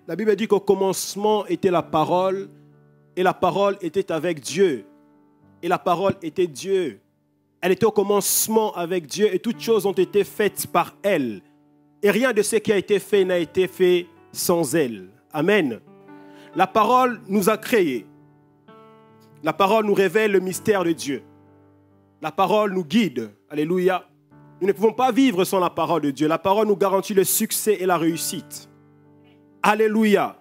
La Bible dit qu'au commencement était la parole, et la parole était avec Dieu. Et la parole était Dieu. Elle était au commencement avec Dieu, et toutes choses ont été faites par elle. Et rien de ce qui a été fait n'a été fait sans elle. Amen. La parole nous a créés. La parole nous révèle le mystère de Dieu. La parole nous guide. Alléluia. Nous ne pouvons pas vivre sans la parole de Dieu. La parole nous garantit le succès et la réussite. Alléluia.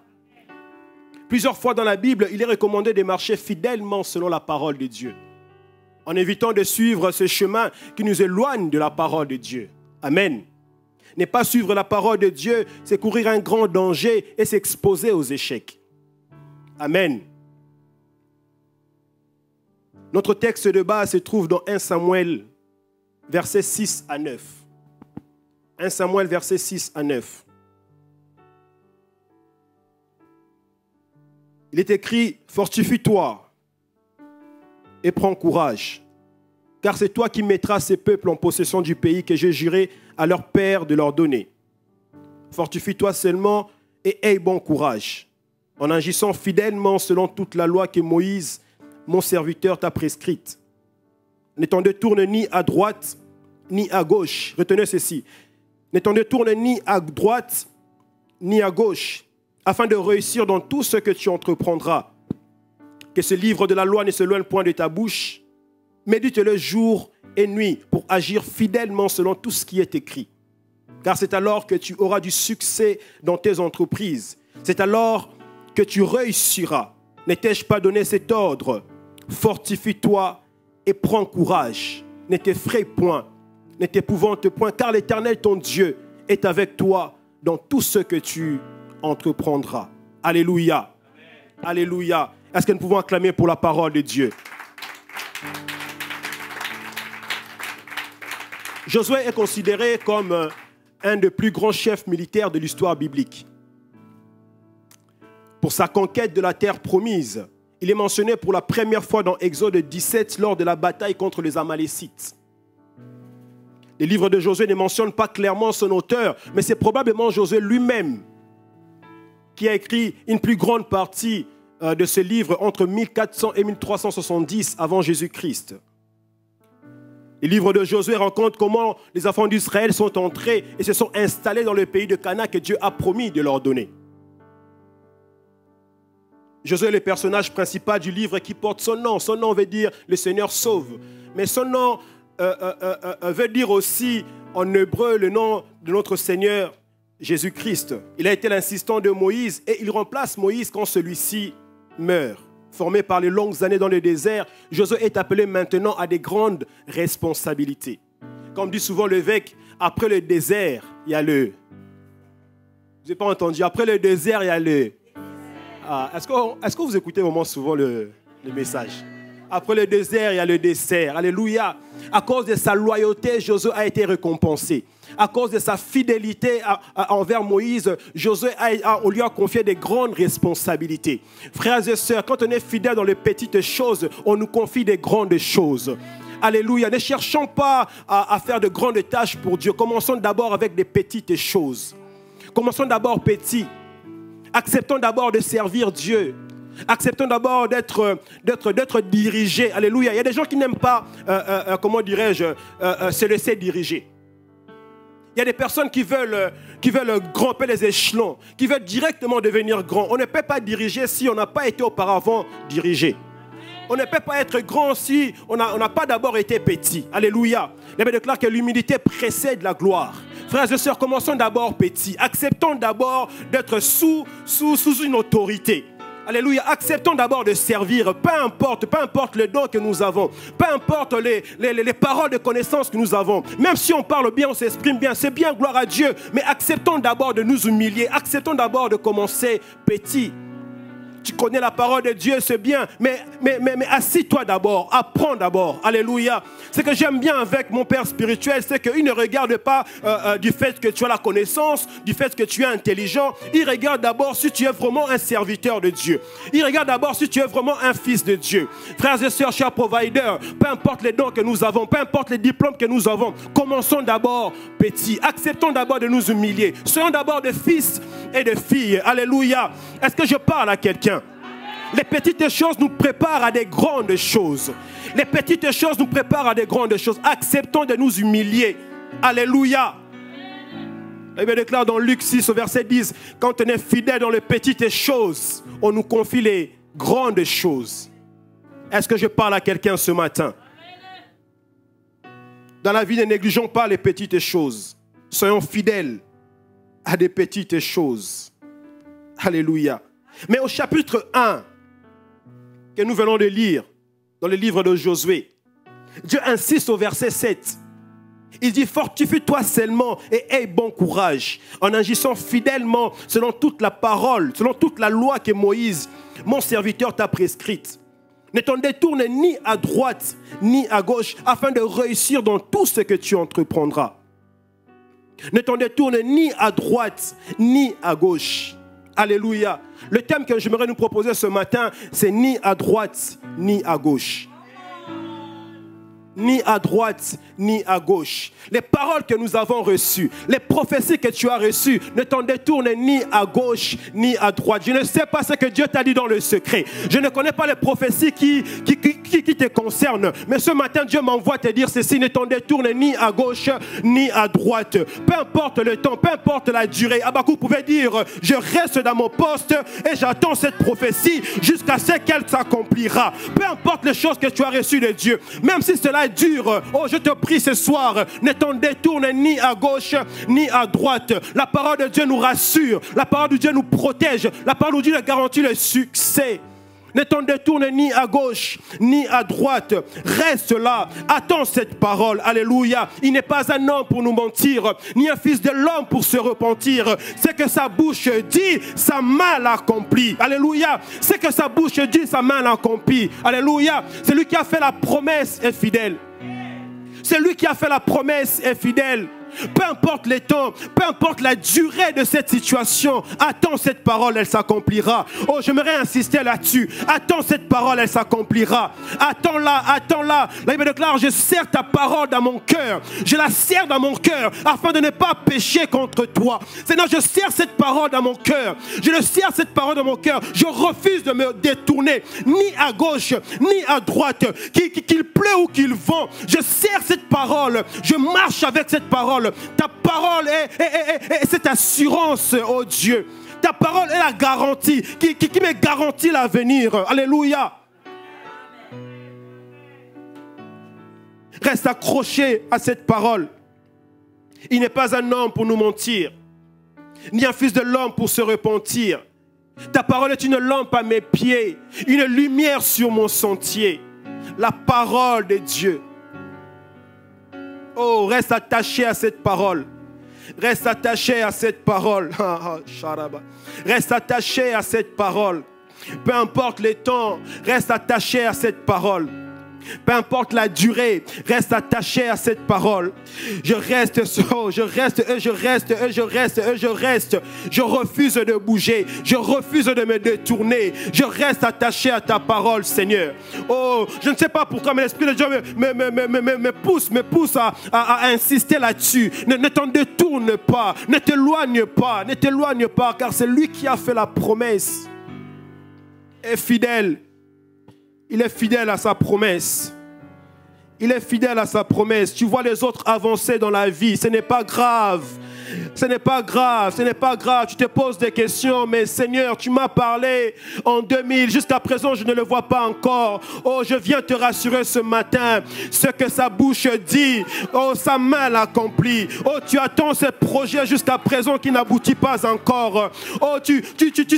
Plusieurs fois dans la Bible, il est recommandé de marcher fidèlement selon la parole de Dieu, en évitant de suivre ce chemin qui nous éloigne de la parole de Dieu. Amen. Ne pas suivre la parole de Dieu, c'est courir un grand danger et s'exposer aux échecs. Amen. Notre texte de base se trouve dans 1 Samuel, versets 6 à 9. 1 Samuel, versets 6 à 9. Il est écrit, « Fortifie-toi et prends courage, car c'est toi qui mettras ces peuples en possession du pays que j'ai juré à leur père de leur donner. Fortifie-toi seulement et aie bon courage, en agissant fidèlement selon toute la loi que Moïse, mon serviteur, t'a prescrite. Ne t'en détourne ni à droite ni à gauche. » Retenez ceci. « Ne t'en détourne ni à droite ni à gauche, afin de réussir dans tout ce que tu entreprendras. Que ce livre de la loi ne s'éloigne point de ta bouche. Médite-le jour et nuit pour agir fidèlement selon tout ce qui est écrit. Car c'est alors que tu auras du succès dans tes entreprises. C'est alors que tu réussiras. Ne t'ai-je pas donné cet ordre? Fortifie-toi et prends courage. Ne t'effraie point, ne t'épouvante point, car l'Éternel, ton Dieu, est avec toi dans tout ce que tu entreprendras. » Alléluia. Amen. Alléluia. Est-ce que nous pouvons acclamer pour la parole de Dieu? Josué est considéré comme un des plus grands chefs militaires de l'histoire biblique. Pour sa conquête de la terre promise, il est mentionné pour la première fois dans Exode 17 lors de la bataille contre les Amalécites. Les livres de Josué ne mentionnent pas clairement son auteur, mais c'est probablement Josué lui-même qui a écrit une plus grande partie de ce livre entre 1400 et 1370 avant Jésus-Christ. Les livres de Josué racontent comment les enfants d'Israël sont entrés et se sont installés dans le pays de Canaan que Dieu a promis de leur donner. Josué est le personnage principal du livre qui porte son nom. Son nom veut dire « le Seigneur sauve ». Mais son nom veut dire aussi en hébreu le nom de notre Seigneur Jésus-Christ. Il a été l'assistant de Moïse et il remplace Moïse quand celui-ci meurt. Formé par les longues années dans le désert, Josué est appelé maintenant à des grandes responsabilités. Comme dit souvent l'évêque, après le désert, il y a le... Je n'ai pas entendu. Après le désert, il y a le... Ah, est-ce que vous écoutez vraiment souvent le message? Après le désert, il y a le dessert. Alléluia. À cause de sa loyauté, Josué a été récompensé. À cause de sa fidélité envers Moïse, Josué on lui a confié des grandes responsabilités. Frères et sœurs, quand on est fidèle dans les petites choses, on nous confie des grandes choses. Alléluia. Ne cherchons pas à faire de grandes tâches pour Dieu. Commençons d'abord avec des petites choses. Commençons d'abord petit. Acceptons d'abord de servir Dieu. Acceptons d'abord d'être dirigés. Alléluia. Il y a des gens qui n'aiment pas, comment dirais-je, se laisser diriger. Il y a des personnes qui veulent grimper les échelons, qui veulent directement devenir grands. On ne peut pas diriger si on n'a pas été auparavant dirigé. On ne peut pas être grand si on n'a pas d'abord été petit. Alléluia. La Bible déclare que l'humilité précède la gloire. Frères et sœurs, commençons d'abord petit. Acceptons d'abord d'être sous une autorité. Alléluia. Acceptons d'abord de servir, peu importe les dons que nous avons, peu importe les paroles de connaissance que nous avons. Même si on parle bien, on s'exprime bien, c'est bien, gloire à Dieu. Mais acceptons d'abord de nous humilier. Acceptons d'abord de commencer petit. Tu connais la parole de Dieu, c'est bien, mais assis-toi d'abord, apprends d'abord. Alléluia. Ce que j'aime bien avec mon père spirituel, c'est qu'il ne regarde pas du fait que tu as la connaissance, du fait que tu es intelligent. Il regarde d'abord si tu es vraiment un serviteur de Dieu. Il regarde d'abord si tu es vraiment un fils de Dieu. Frères et sœurs, chers providers, peu importe les dons que nous avons, peu importe les diplômes que nous avons, commençons d'abord petits. Acceptons d'abord de nous humilier. Soyons d'abord des fils et de filles. Alléluia. Est-ce que je parle à quelqu'un? Les petites choses nous préparent à des grandes choses. Les petites choses nous préparent à des grandes choses. Acceptons de nous humilier. Alléluia. La Bible déclare dans Luc 6 au verset 10, quand on est fidèle dans les petites choses, on nous confie les grandes choses. Est-ce que je parle à quelqu'un ce matin? Dans la vie, ne négligeons pas les petites choses. Soyons fidèles à des petites choses. Alléluia. Mais au chapitre 1, que nous venons de lire, dans le livre de Josué, Dieu insiste au verset 7. Il dit, fortifie-toi seulement et aie bon courage, en agissant fidèlement selon toute la parole, selon toute la loi que Moïse, mon serviteur, t'a prescrite. Ne t'en détourne ni à droite ni à gauche, afin de réussir dans tout ce que tu entreprendras. Ne t'en détourne ni à droite ni à gauche. Alléluia. Le thème que j'aimerais nous proposer ce matin, c'est ni à droite ni à gauche. Ni à droite, ni à gauche. Les paroles que nous avons reçues, les prophéties que tu as reçues, ne t'en détournent ni à gauche, ni à droite. Je ne sais pas ce que Dieu t'a dit dans le secret. Je ne connais pas les prophéties qui te concernent. Mais ce matin, Dieu m'envoie te dire ceci, ne t'en détourne ni à gauche, ni à droite. Peu importe le temps, peu importe la durée. Habakkuk pouvait dire, je reste dans mon poste et j'attends cette prophétie jusqu'à ce qu'elle s'accomplira. Peu importe les choses que tu as reçues de Dieu, même si cela est dur, oh je te prie ce soir, ne t'en détourne ni à gauche ni à droite. La parole de Dieu nous rassure, la parole de Dieu nous protège, la parole de Dieu nous garantit le succès. Ne t'en détourne ni à gauche ni à droite. Reste là, attends cette parole. Alléluia. Il n'est pas un homme pour nous mentir, ni un fils de l'homme pour se repentir. Ce que sa bouche dit, sa main l'accomplit. Alléluia. Ce que sa bouche dit, sa main l'accomplit. Alléluia. Celui qui a fait la promesse est fidèle. Celui qui a fait la promesse est fidèle. Peu importe les temps, peu importe la durée de cette situation, attends cette parole, elle s'accomplira. Oh, j'aimerais insister là-dessus. Attends cette parole, elle s'accomplira. Attends-la, attends-la. La Bible déclare, je serre ta parole dans mon cœur. Je la serre dans mon cœur afin de ne pas pécher contre toi. Seigneur, je serre cette parole dans mon cœur. Je le serre cette parole dans mon cœur. Je refuse de me détourner ni à gauche, ni à droite. Qu'il pleut ou qu'il vente, je serre cette parole. Je marche avec cette parole. Ta parole est cette assurance, oh Dieu. Ta parole est la garantie qui me garantit l'avenir. Alléluia. Reste accroché à cette parole. Il n'est pas un homme pour nous mentir, ni un fils de l'homme pour se repentir. Ta parole est une lampe à mes pieds, une lumière sur mon sentier. La parole de Dieu. Oh, reste attaché à cette parole. Reste attaché à cette parole. Reste attaché à cette parole. Peu importe les temps, reste attaché à cette parole. Peu importe la durée, reste attaché à cette parole. Je reste, je reste. Je refuse de bouger. Je refuse de me détourner. Je reste attaché à ta parole, Seigneur. Oh, je ne sais pas pourquoi, mais l'Esprit de Dieu me pousse à insister là-dessus. Ne t'en détourne pas. Ne t'éloigne pas, car c'est lui qui a fait la promesse. Est fidèle. Il est fidèle à sa promesse. Il est fidèle à sa promesse. Tu vois les autres avancer dans la vie. Ce n'est pas grave. Ce n'est pas grave, ce n'est pas grave. Tu te poses des questions, mais Seigneur, tu m'as parlé en 2000. Jusqu'à présent, je ne le vois pas encore. Oh, je viens te rassurer ce matin. Ce que sa bouche dit, oh, sa main l'accomplit. Oh, tu attends ce projet jusqu'à présent qui n'aboutit pas encore. Oh, tu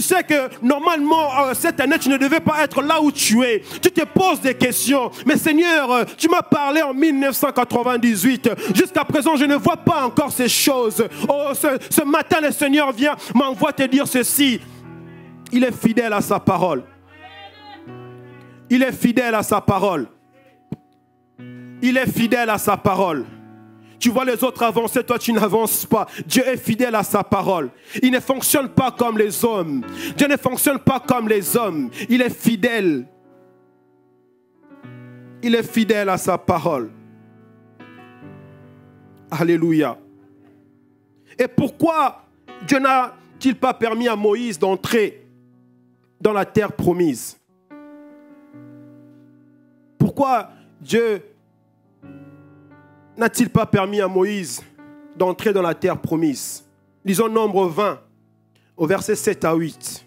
sais que normalement, cette année, tu ne devais pas être là où tu es. Tu te poses des questions. Mais Seigneur, tu m'as parlé en 1998. Jusqu'à présent, je ne vois pas encore ces choses. Oh, ce matin, le Seigneur m'envoie te dire ceci. Il est fidèle à sa parole. Il est fidèle à sa parole. Il est fidèle à sa parole. Tu vois les autres avancer, toi tu n'avances pas. Dieu est fidèle à sa parole. Il ne fonctionne pas comme les hommes. Dieu ne fonctionne pas comme les hommes. Il est fidèle. Il est fidèle à sa parole. Alléluia. Et pourquoi Dieu n'a n'a-t-il pas permis à Moïse d'entrer dans la terre promise? Pourquoi Dieu n'a-t-il pas permis à Moïse d'entrer dans la terre promise? Lisons Nombre 20, au verset 7 à 8.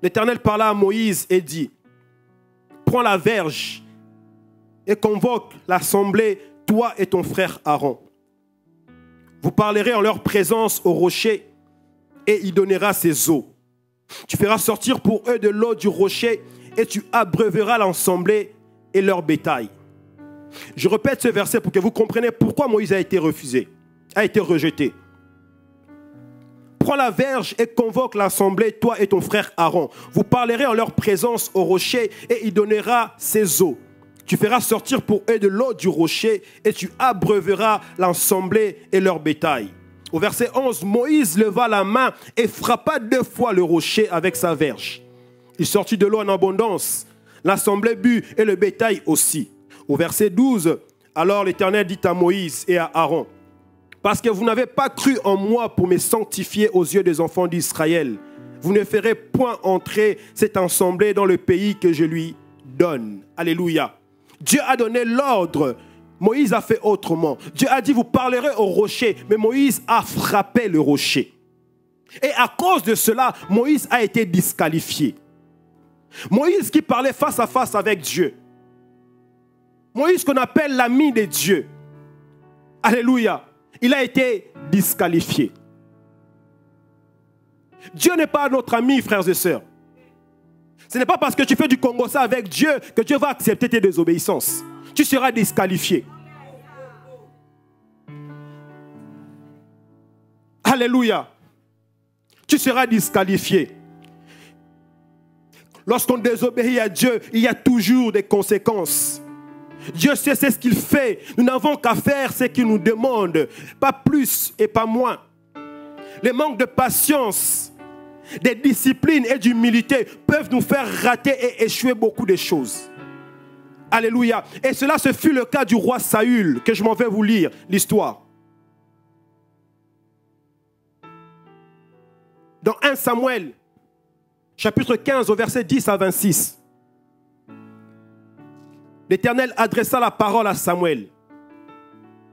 L'Éternel parla à Moïse et dit, « Prends la verge et convoque l'assemblée, toi et ton frère Aaron. Vous parlerez en leur présence au rocher et il donnera ses eaux. Tu feras sortir pour eux de l'eau du rocher et tu abreuveras l'assemblée et leur bétail. » Je répète ce verset pour que vous compreniez pourquoi Moïse a été refusé, a été rejeté. Prends la verge et convoque l'assemblée, toi et ton frère Aaron. Vous parlerez en leur présence au rocher et il donnera ses eaux. Tu feras sortir pour eux de l'eau du rocher et tu abreuveras l'assemblée et leur bétail. Au verset 11, Moïse leva la main et frappa 2 fois le rocher avec sa verge. Il sortit de l'eau en abondance. L'assemblée but et le bétail aussi. Au verset 12, alors l'Éternel dit à Moïse et à Aaron, « Parce que vous n'avez pas cru en moi pour me sanctifier aux yeux des enfants d'Israël, vous ne ferez point entrer cette assemblée dans le pays que je lui donne. » Alléluia. Dieu a donné l'ordre. Moïse a fait autrement. Dieu a dit, vous parlerez au rocher. Mais Moïse a frappé le rocher. Et à cause de cela, Moïse a été disqualifié. Moïse qui parlait face à face avec Dieu. Moïse qu'on appelle l'ami de Dieu. Alléluia. Il a été disqualifié. Dieu n'est pas notre ami, frères et sœurs. Ce n'est pas parce que tu fais du Congossa avec Dieu que Dieu va accepter tes désobéissances. Tu seras disqualifié. Alléluia. Tu seras disqualifié. Lorsqu'on désobéit à Dieu, il y a toujours des conséquences. Dieu sait ce qu'il fait. Nous n'avons qu'à faire ce qu'il nous demande. Pas plus et pas moins. Les manques de patience, des disciplines et d'humilité peuvent nous faire rater et échouer beaucoup de choses. Alléluia. Et cela, ce fut le cas du roi Saül, que je m'en vais vous lire l'histoire. Dans 1 Samuel, chapitre 15, au verset 10 à 26. L'Éternel adressa la parole à Samuel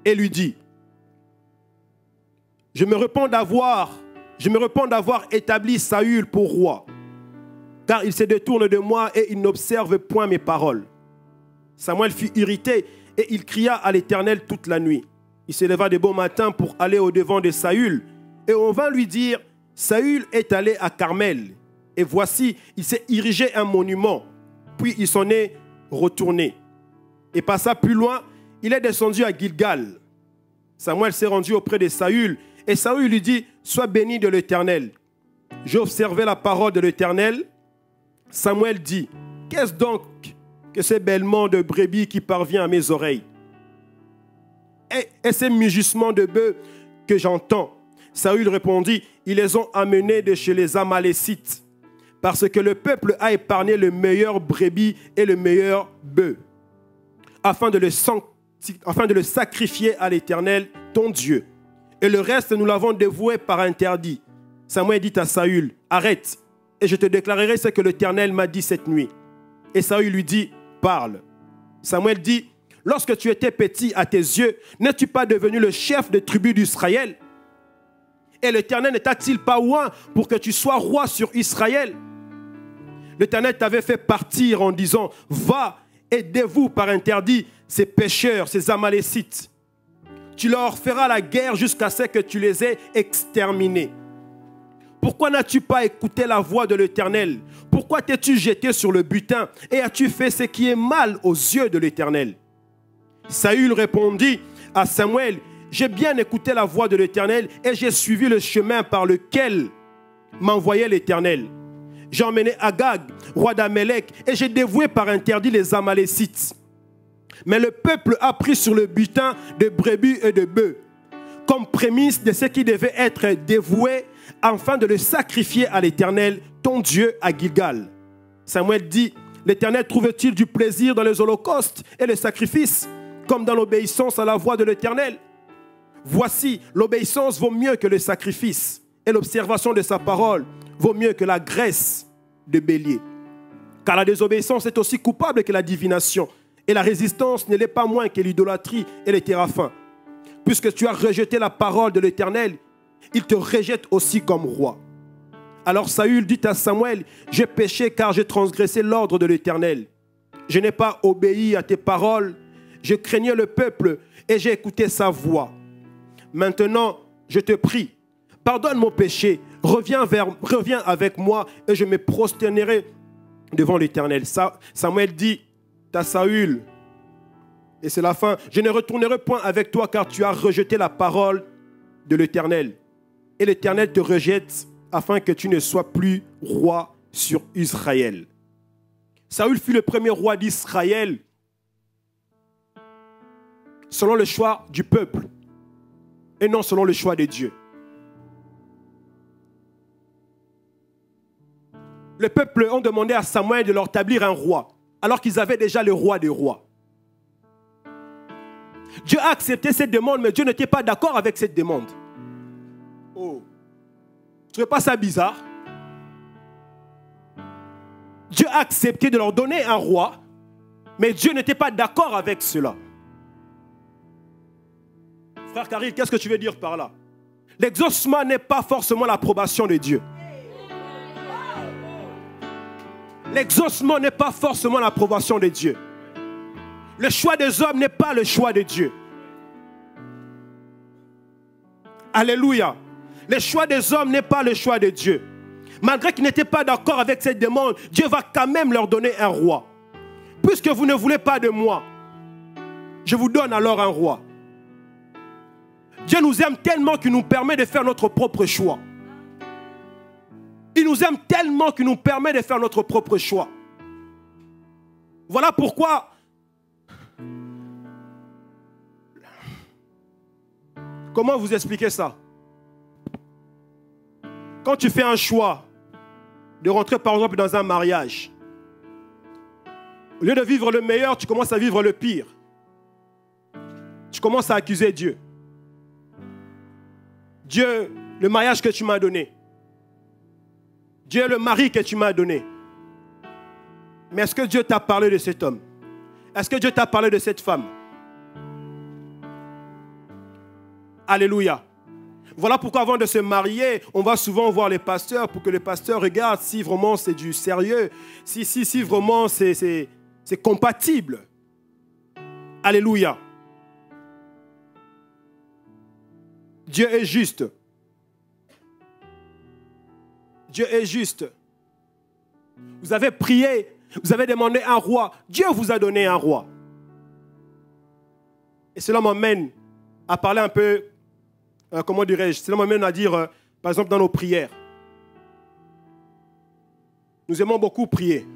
et lui dit, je me repens d'avoir établi Saül pour roi, car il se détourne de moi et il n'observe point mes paroles. Samuel fut irrité et il cria à l'Éternel toute la nuit. Il se leva de bon matin pour aller au-devant de Saül et on vint lui dire, Saül est allé à Carmel et voici, il s'est érigé un monument, puis il s'en est retourné. Et passa plus loin, il est descendu à Gilgal. Samuel s'est rendu auprès de Saül et Saül lui dit, sois béni de l'Éternel. J'ai observé la parole de l'Éternel. Samuel dit, qu'est-ce donc que ce bêlement de brebis qui parvient à mes oreilles? Et ces mugissements de bœufs que j'entends? Saül répondit, ils les ont amenés de chez les Amalécites, parce que le peuple a épargné le meilleur brebis et le meilleur bœuf, afin de le sacrifier à l'Éternel, ton Dieu. Et le reste, nous l'avons dévoué par interdit. Samuel dit à Saül, arrête, et je te déclarerai ce que l'Éternel m'a dit cette nuit. Et Saül lui dit, parle. Samuel dit, lorsque tu étais petit à tes yeux, n'es-tu pas devenu le chef des tribus d'Israël? Et l'Éternel ne t'a-t-il pas oint pour que tu sois roi sur Israël? L'Éternel t'avait fait partir en disant, va, aidez-vous par interdit ces pécheurs, ces Amalécites. Tu leur feras la guerre jusqu'à ce que tu les aies exterminés. Pourquoi n'as-tu pas écouté la voix de l'Éternel? Pourquoi t'es-tu jeté sur le butin et as-tu fait ce qui est mal aux yeux de l'Éternel? Saül répondit à Samuel, j'ai bien écouté la voix de l'Éternel et j'ai suivi le chemin par lequel m'envoyait l'Éternel. J'ai emmené Agag, roi d'Amélec, et j'ai dévoué par interdit les Amalécites. Mais le peuple a pris sur le butin de brebis et de bœufs, comme prémisse de ce qui devait être dévoué, afin de le sacrifier à l'Éternel, ton Dieu, à Gilgal. Samuel dit, l'Éternel trouve-t-il du plaisir dans les holocaustes et les sacrifices, comme dans l'obéissance à la voix de l'Éternel? Voici, l'obéissance vaut mieux que le sacrifice, et l'observation de sa parole vaut mieux que la graisse de bélier. Car la désobéissance est aussi coupable que la divination, et la résistance ne l'est pas moins que l'idolâtrie et les téraphins. Puisque tu as rejeté la parole de l'Éternel, il te rejette aussi comme roi. Alors Saül dit à Samuel, j'ai péché car j'ai transgressé l'ordre de l'Éternel. Je n'ai pas obéi à tes paroles, je craignais le peuple et j'ai écouté sa voix. Maintenant, je te prie, pardonne mon péché, reviens avec moi et je me prosternerai devant l'Éternel. Samuel dit à Saül, et c'est la fin, je ne retournerai point avec toi car tu as rejeté la parole de l'Éternel. Et l'Éternel te rejette afin que tu ne sois plus roi sur Israël. Saül fut le premier roi d'Israël selon le choix du peuple et non selon le choix de Dieu. Le peuple ont demandé à Samuel de leur établir un roi, alors qu'ils avaient déjà le roi des rois. Dieu a accepté cette demande, mais Dieu n'était pas d'accord avec cette demande. Oh, tu ne trouves pas ça bizarre? Dieu a accepté de leur donner un roi, mais Dieu n'était pas d'accord avec cela. Frère Karil, qu'est-ce que tu veux dire par là? L'exaucement n'est pas forcément l'approbation de Dieu. L'exaucement n'est pas forcément l'approbation de Dieu. Le choix des hommes n'est pas le choix de Dieu. Alléluia. Le choix des hommes n'est pas le choix de Dieu. Malgré qu'ils n'étaient pas d'accord avec cette demande, Dieu va quand même leur donner un roi. Puisque vous ne voulez pas de moi, je vous donne alors un roi. Dieu nous aime tellement qu'il nous permet de faire notre propre choix. Il nous aime tellement qu'il nous permet de faire notre propre choix. Voilà pourquoi comment vous expliquer ça? Quand tu fais un choix de rentrer par exemple dans un mariage, au lieu de vivre le meilleur, tu commences à vivre le pire. Tu commences à accuser Dieu. Dieu, le mariage que tu m'as donné. Dieu, le mari que tu m'as donné. Mais est-ce que Dieu t'a parlé de cet homme? Est-ce que Dieu t'a parlé de cette femme? Alléluia. Voilà pourquoi avant de se marier, on va souvent voir les pasteurs pour que les pasteurs regardent si vraiment c'est du sérieux, si vraiment c'est compatible. Alléluia. Dieu est juste. Dieu est juste. Vous avez prié, vous avez demandé un roi. Dieu vous a donné un roi. Et cela m'amène à parler un peu, comment dirais-je, cela m'amène à dire, par exemple, dans nos prières. Nous aimons beaucoup prier.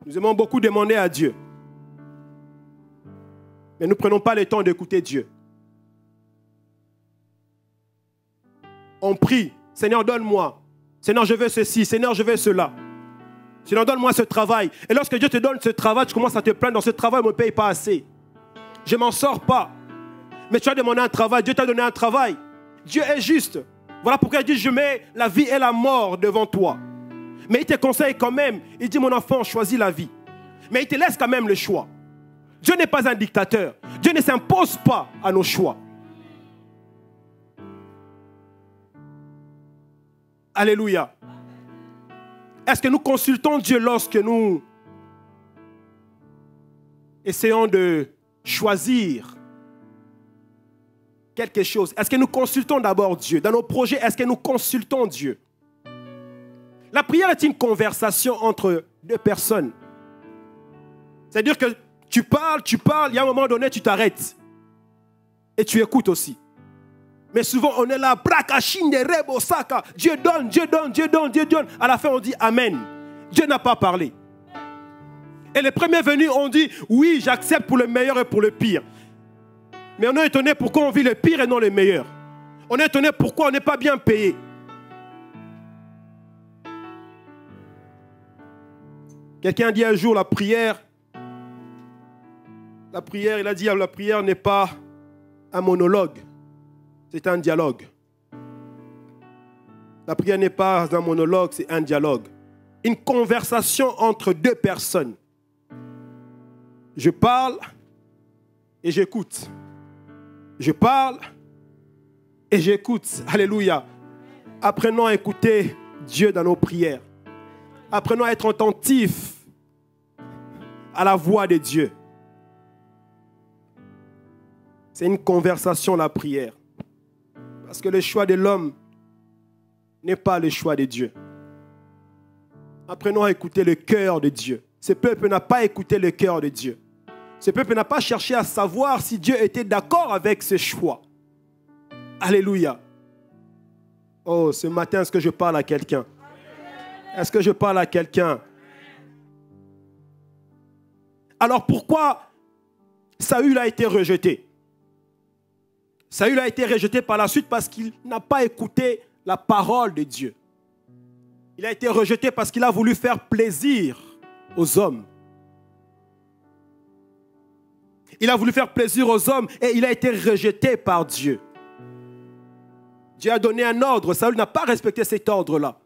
Nous aimons beaucoup demander à Dieu. Mais nous ne prenons pas le temps d'écouter Dieu. On prie. Seigneur, donne-moi. Seigneur, je veux ceci. Seigneur, je veux cela. Seigneur, donne-moi ce travail. Et lorsque Dieu te donne ce travail, tu commences à te plaindre. Dans ce travail, on ne me paye pas assez. Je ne m'en sors pas. Mais tu as demandé un travail. Dieu t'a donné un travail. Dieu est juste. Voilà pourquoi il dit, je mets la vie et la mort devant toi. Mais il te conseille quand même. Il dit, mon enfant, choisis la vie. Mais il te laisse quand même le choix. Dieu n'est pas un dictateur. Dieu ne s'impose pas à nos choix. Alléluia. Est-ce que nous consultons Dieu lorsque nous essayons de choisir quelque chose? Est-ce que nous consultons d'abord Dieu? Dans nos projets, est-ce que nous consultons Dieu? La prière est une conversation entre deux personnes. C'est-à-dire que tu parles, il y a un moment donné, tu t'arrêtes. Et tu écoutes aussi. Mais souvent, on est là, Dieu donne, Dieu donne, Dieu donne, Dieu donne. À la fin, on dit Amen. Dieu n'a pas parlé. Et les premiers venus ont dit, oui, j'accepte pour le meilleur et pour le pire. Mais on est étonné pourquoi on vit le pire et non le meilleur. On est étonné pourquoi on n'est pas bien payé. Quelqu'un a dit un jour, la prière, il a dit, la prière n'est pas un monologue. C'est un dialogue. La prière n'est pas un monologue, c'est un dialogue. Une conversation entre deux personnes. Je parle et j'écoute. Je parle et j'écoute. Alléluia. Apprenons à écouter Dieu dans nos prières. Apprenons à être attentifs à la voix de Dieu. C'est une conversation, la prière. Parce que le choix de l'homme n'est pas le choix de Dieu. Apprenons à écouter le cœur de Dieu. Ce peuple n'a pas écouté le cœur de Dieu. Ce peuple n'a pas cherché à savoir si Dieu était d'accord avec ses choix. Alléluia. Oh, ce matin, est-ce que je parle à quelqu'un? Est-ce que je parle à quelqu'un? Alors pourquoi Saül a été rejeté? Saül a été rejeté par la suite parce qu'il n'a pas écouté la parole de Dieu. Il a été rejeté parce qu'il a voulu faire plaisir aux hommes. Il a voulu faire plaisir aux hommes et il a été rejeté par Dieu. Dieu a donné un ordre. Saül n'a pas respecté cet ordre-là.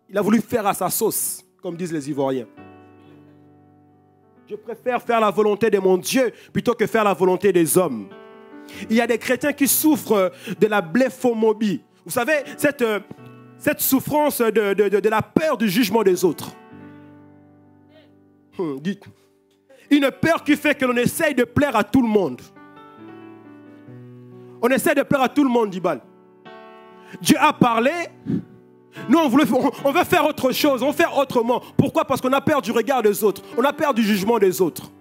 Il a voulu faire à sa sauce, comme disent les Ivoiriens. Je préfère faire la volonté de mon Dieu plutôt que faire la volonté des hommes. Il y a des chrétiens qui souffrent de la bléphophobie. Vous savez, cette souffrance de la peur du jugement des autres. Dites. Une peur qui fait que l'on essaye de plaire à tout le monde. On essaie de plaire à tout le monde, Dibal. Dieu a parlé. Nous, on veut faire autre chose, on veut faire autrement. Pourquoi? Parce qu'on a peur du regard des autres. On a peur du jugement des autres.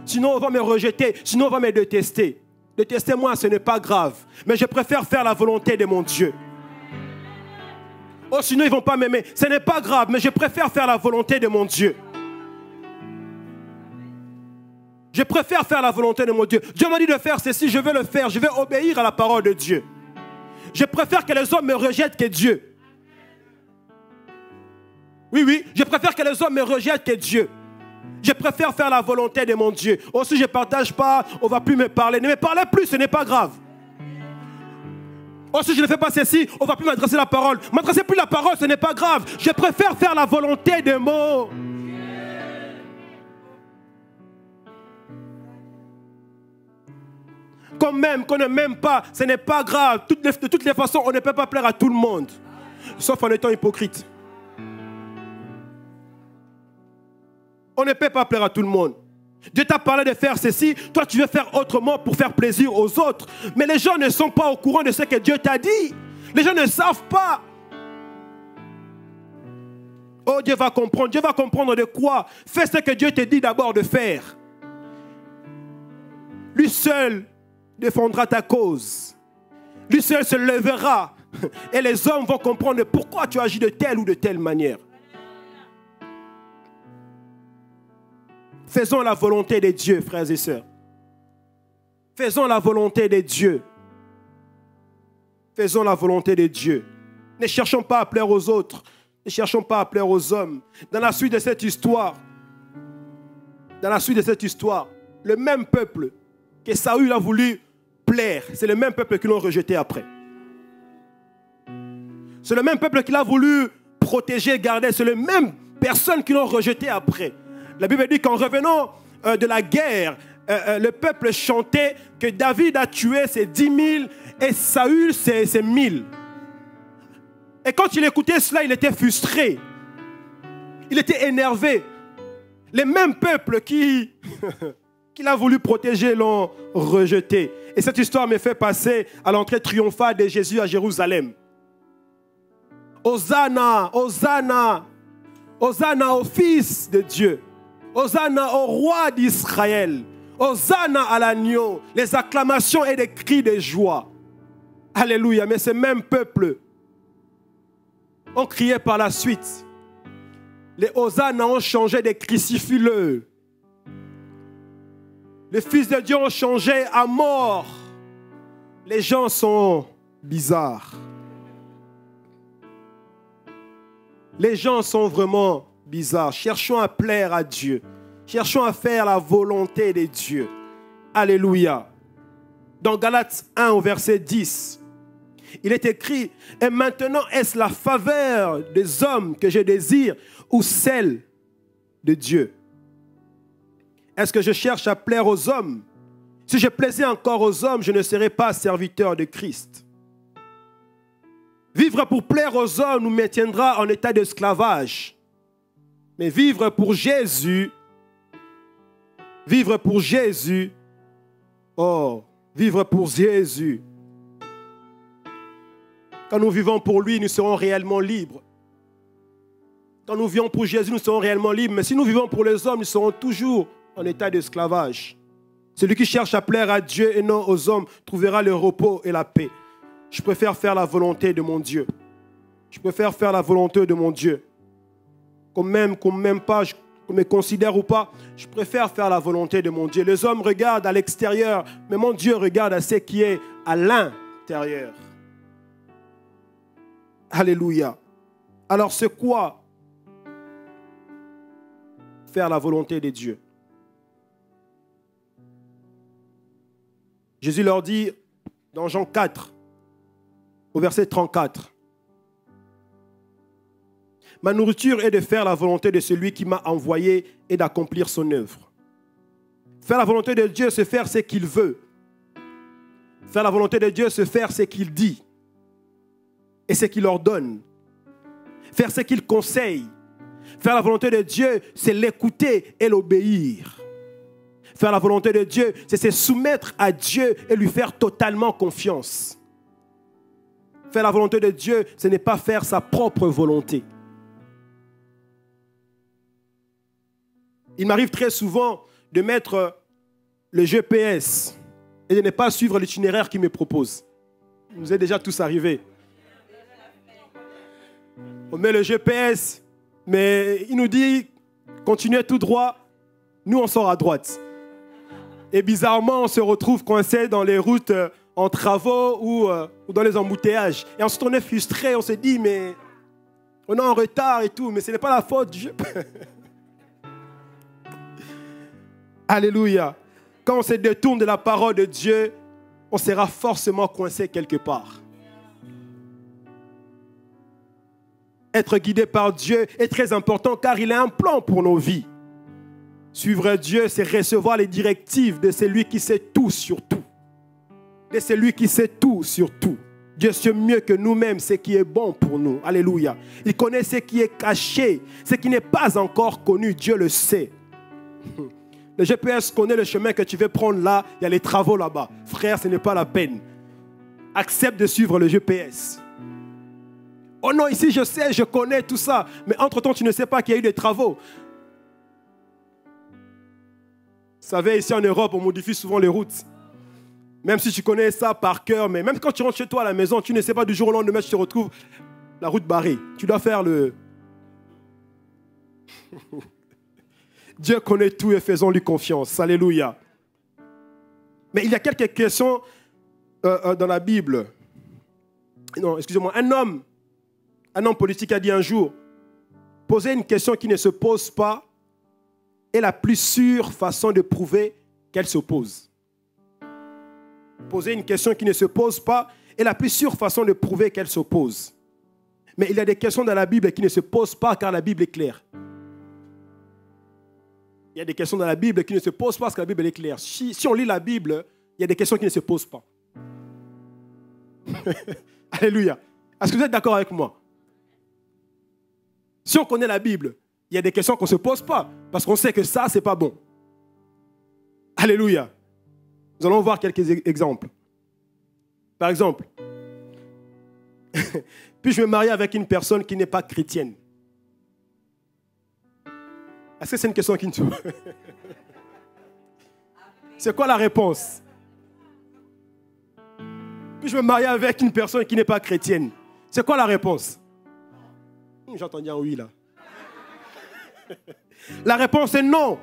Sinon, on va me rejeter. Sinon, on va me détester. Détester moi, ce n'est pas grave. Mais je préfère faire la volonté de mon Dieu. Oh, sinon, ils ne vont pas m'aimer. Ce n'est pas grave, mais je préfère faire la volonté de mon Dieu. Je préfère faire la volonté de mon Dieu. Dieu m'a dit de faire ceci, je vais le faire. Je vais obéir à la parole de Dieu. Je préfère que les hommes me rejettent que Dieu. Oui, je préfère que les hommes me rejettent que Dieu. Je préfère faire la volonté de mon Dieu. Oh, si je ne partage pas, on ne va plus me parler. Ne me parlez plus, ce n'est pas grave. Oh, si je ne fais pas ceci, on ne va plus m'adresser la parole. M'adresser plus la parole, ce n'est pas grave. Je préfère faire la volonté de mon Dieu. Qu'on m'aime, qu'on ne m'aime pas, ce n'est pas grave. De toutes les façons, on ne peut pas plaire à tout le monde. Sauf en étant hypocrite. On ne peut pas plaire à tout le monde. Dieu t'a parlé de faire ceci, toi tu veux faire autrement pour faire plaisir aux autres. Mais les gens ne sont pas au courant de ce que Dieu t'a dit. Les gens ne savent pas. Oh, Dieu va comprendre. Dieu va comprendre de quoi? Fais ce que Dieu te dit d'abord de faire. Lui seul défendra ta cause. Lui seul se lèvera. Et les hommes vont comprendre pourquoi tu agis de telle ou de telle manière. Faisons la volonté de Dieu, frères et sœurs. Faisons la volonté de Dieu. Faisons la volonté de Dieu. Ne cherchons pas à plaire aux autres. Ne cherchons pas à plaire aux hommes. Dans la suite de cette histoire, le même peuple que Saül a voulu plaire, c'est le même peuple qui l'ont rejeté après. C'est le même peuple qu'il a voulu protéger, garder. C'est les mêmes personnes qui l'ont rejeté après. La Bible dit qu'en revenant de la guerre, le peuple chantait que David a tué ses 10 000 et Saül ses 1000. Et quand il écoutait cela, il était frustré. Il était énervé. Les mêmes peuples qu'il a voulu protéger l'ont rejeté. Et cette histoire me fait passer à l'entrée triomphale de Jésus à Jérusalem. Hosanna, Hosanna, Hosanna au Fils de Dieu. Hosanna au roi d'Israël. Hosanna à l'agneau. Les acclamations et des cris de joie. Alléluia. Mais ce même peuple ont crié par la suite. Les Hosanna ont changé de crucifix-le. Les fils de Dieu ont changé à mort. Les gens sont bizarres. Les gens sont vraiment bizarres. Cherchons à plaire à Dieu. Cherchons à faire la volonté de Dieu. Alléluia. Dans Galates 1 au verset 10, Il est écrit, et maintenant est-ce la faveur des hommes que je désire ou celle de Dieu? Est-ce que je cherche à plaire aux hommes? Si je plaisais encore aux hommes, je ne serais pas serviteur de Christ. Vivre pour plaire aux hommes nous maintiendra en état d'esclavage. Mais vivre pour Jésus, oh, vivre pour Jésus. Quand nous vivons pour lui, nous serons réellement libres. Quand nous vivons pour Jésus, nous serons réellement libres. Mais si nous vivons pour les hommes, nous serons toujours en état d'esclavage. Celui qui cherche à plaire à Dieu et non aux hommes trouvera le repos et la paix. Je préfère faire la volonté de mon Dieu. Je préfère faire la volonté de mon Dieu. Qu'on m'aime pas, qu'on me considère ou pas, je préfère faire la volonté de mon Dieu. Les hommes regardent à l'extérieur, mais mon Dieu regarde à ce qui est à l'intérieur. Alléluia. Alors c'est quoi faire la volonté de Dieu? Jésus leur dit dans Jean 4, au verset 34, « Ma nourriture est de faire la volonté de celui qui m'a envoyé et d'accomplir son œuvre. » Faire la volonté de Dieu, c'est faire ce qu'il veut. Faire la volonté de Dieu, c'est faire ce qu'il dit et ce qu'il ordonne. Faire ce qu'il conseille. Faire la volonté de Dieu, c'est l'écouter et l'obéir. Faire la volonté de Dieu, c'est se soumettre à Dieu et lui faire totalement confiance. Faire la volonté de Dieu, ce n'est pas faire sa propre volonté. Il m'arrive très souvent de mettre le GPS et de ne pas suivre l'itinéraire qu'il me propose. Il nous est déjà tous arrivé. On met le GPS, mais il nous dit continuez tout droit, nous on sort à droite. Et bizarrement, on se retrouve coincé dans les routes en travaux ou dans les embouteillages. Et ensuite on est frustré, on se dit mais on est en retard et tout, mais ce n'est pas la faute du GPS. Alléluia. Quand on se détourne de la parole de Dieu, on sera forcément coincé quelque part. Être guidé par Dieu est très important car il a un plan pour nos vies. Suivre Dieu, c'est recevoir les directives de celui qui sait tout sur tout. De celui qui sait tout sur tout. Dieu sait mieux que nous-mêmes ce qui est bon pour nous. Alléluia. Il connaît ce qui est caché, ce qui n'est pas encore connu. Dieu le sait. Le GPS connaît le chemin que tu veux prendre là. Il y a les travaux là-bas. Frère, ce n'est pas la peine. Accepte de suivre le GPS. Oh non, ici je sais, je connais tout ça. Mais entre-temps, tu ne sais pas qu'il y a eu des travaux. Vous savez, ici en Europe, on modifie souvent les routes. Même si tu connais ça par cœur, mais même quand tu rentres chez toi à la maison, tu ne sais pas du jour au lendemain, tu te retrouves la route barrée. Tu dois faire le... Dieu connaît tout et faisons-lui confiance. Alléluia. Mais il y a quelques questions dans la Bible. Non, excusez-moi. Un homme politique a dit un jour, poser une question qui ne se pose pas est la plus sûre façon de prouver qu'elle se pose. Poser une question qui ne se pose pas est la plus sûre façon de prouver qu'elle se pose. Mais il y a des questions dans la Bible qui ne se posent pas car la Bible est claire. Il y a des questions dans la Bible qui ne se posent pas parce que la Bible est claire. Si on lit la Bible, il y a des questions qui ne se posent pas. Alléluia. Est-ce que vous êtes d'accord avec moi? Si on connaît la Bible, il y a des questions qu'on ne se pose pas parce qu'on sait que ça, ce n'est pas bon. Alléluia. Nous allons voir quelques exemples. Par exemple, puis-je me marier avec une personne qui n'est pas chrétienne? Est-ce que c'est une question qui ne se... C'est quoi la réponse? Puis-je me marier avec une personne qui n'est pas chrétienne? C'est quoi la réponse? J'entends dire oui là. La réponse est non.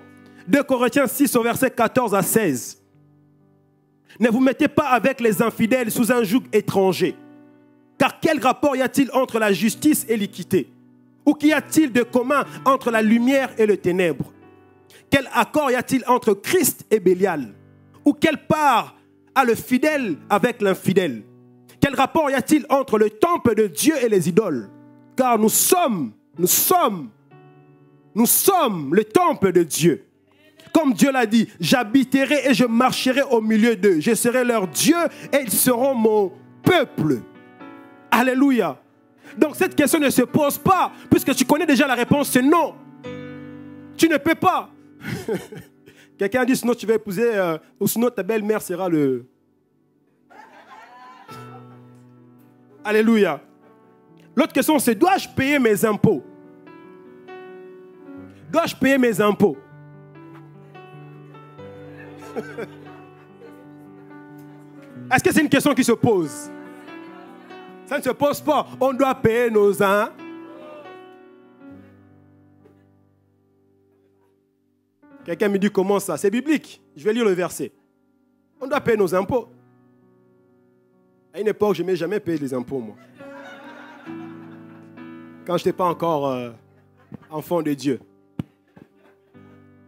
2 Corinthiens 6 au verset 14 à 16. Ne vous mettez pas avec les infidèles sous un joug étranger. Car quel rapport y a-t-il entre la justice et l'équité? Ou qu'y a-t-il de commun entre la lumière et le ténèbre? Quel accord y a-t-il entre Christ et Bélial? Ou quelle part a le fidèle avec l'infidèle? Quel rapport y a-t-il entre le temple de Dieu et les idoles? Car nous sommes le temple de Dieu. Comme Dieu l'a dit, j'habiterai et je marcherai au milieu d'eux. Je serai leur Dieu et ils seront mon peuple. Alléluia. Donc cette question ne se pose pas, puisque tu connais déjà la réponse, c'est non. Tu ne peux pas. Quelqu'un dit, sinon tu vas épouser, ou sinon ta belle-mère sera le... Alléluia. L'autre question, c'est, dois-je payer mes impôts? Dois-je payer mes impôts? Est-ce que c'est une question qui se pose? Ça ne se pose pas. On doit payer nos impôts. Quelqu'un me dit comment ça? C'est biblique. Je vais lire le verset. On doit payer nos impôts. À une époque, je n'aimais jamais payer les impôts, moi. Quand je n'étais pas encore enfant de Dieu.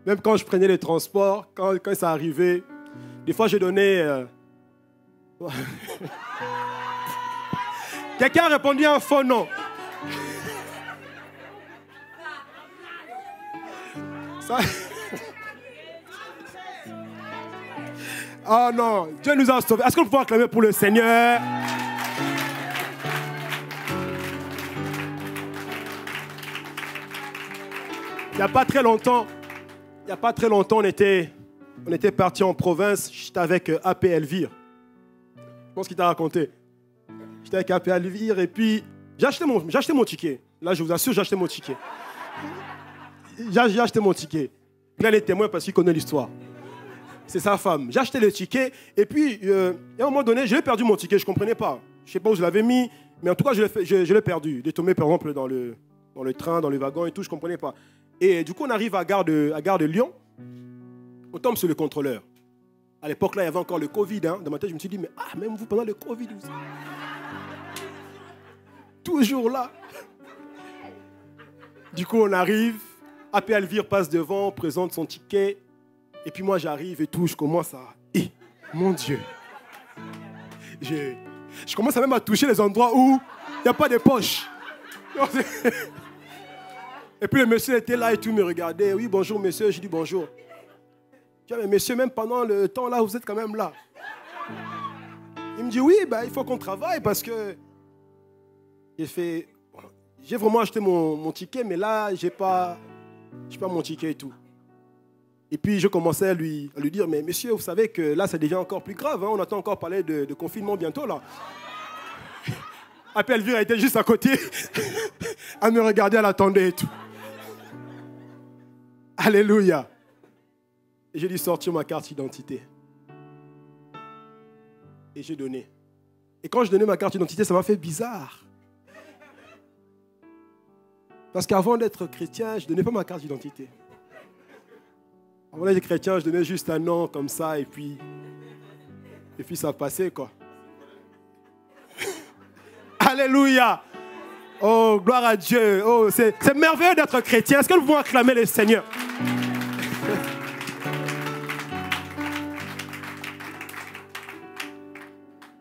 Même quand je prenais les transports, quand ça arrivait, des fois je donnais... Quelqu'un a répondu un faux non. Ça... Oh non, Dieu nous a sauvés. Est-ce qu'on peut acclamer pour le Seigneur? Il n'y a pas très longtemps, on était partis en province. J'étais avec AP Elvire. Je pense qu'il t'a raconté. J'étais avec AP Elvire et puis j'ai acheté mon ticket. Là, je vous assure, j'ai acheté mon ticket. J'ai acheté mon ticket. Là, les témoins parce qu'ils connaissent l'histoire. C'est sa femme. J'ai acheté le ticket et puis, à un moment donné, j'ai perdu mon ticket. Je ne comprenais pas. Je ne sais pas où je l'avais mis, mais en tout cas, je l'ai perdu. Il est tombé, par exemple, dans le train, dans le wagon et tout, je ne comprenais pas. Et du coup, on arrive à Gare de Lyon. On tombe sur le contrôleur. À l'époque, là, il y avait encore le Covid. Hein. Dans ma tête, je me suis dit, mais même vous, pendant le Covid, vous... toujours là. Du coup, on arrive. AP Elvire passe devant, présente son ticket. Et puis moi, j'arrive et tout. Je commence à... mon Dieu. Je commence même à toucher les endroits où il n'y a pas de poche. Et puis le monsieur était là et tout, me regardait. Oui, bonjour monsieur. Je dis bonjour. Je dis, mais monsieur, même pendant le temps là, vous êtes quand même là. Il me dit, oui, il faut qu'on travaille parce que... J'ai vraiment acheté mon ticket, mais là, je n'ai pas mon ticket et tout. Et puis, je commençais à lui dire, mais monsieur, vous savez que là, ça devient encore plus grave. Hein, on attend encore parler de confinement bientôt, là. AP Elvire était juste à côté. Elle me regardait, elle attendait et tout. Alléluia. Et j'ai dû sortir ma carte d'identité. Et j'ai donné. Et quand je donnais ma carte d'identité, ça m'a fait bizarre. Parce qu'avant d'être chrétien, je ne donnais pas ma carte d'identité. Avant d'être chrétien, je donnais juste un nom comme ça et puis ça passait quoi. Alléluia. Oh, gloire à Dieu. Oh, c'est merveilleux d'être chrétien. Est-ce que vous pouvez acclamer le Seigneur?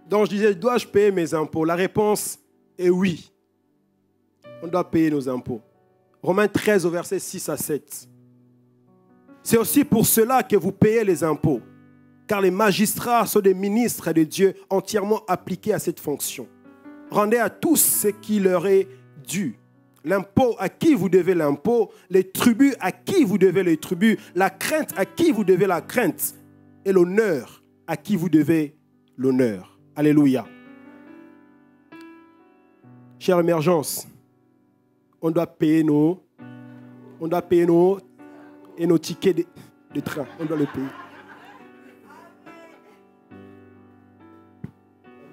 Donc je disais, dois-je payer mes impôts? La réponse est oui. On doit payer nos impôts. Romains 13 au verset 6 à 7. C'est aussi pour cela que vous payez les impôts, car les magistrats sont des ministres de Dieu entièrement appliqués à cette fonction. Rendez à tous ce qui leur est dû. L'impôt à qui vous devez l'impôt, les tributs à qui vous devez les tributs, la crainte à qui vous devez la crainte, et l'honneur à qui vous devez l'honneur. Alléluia. Chère émergence, on doit payer nos tickets de train. On doit le payer.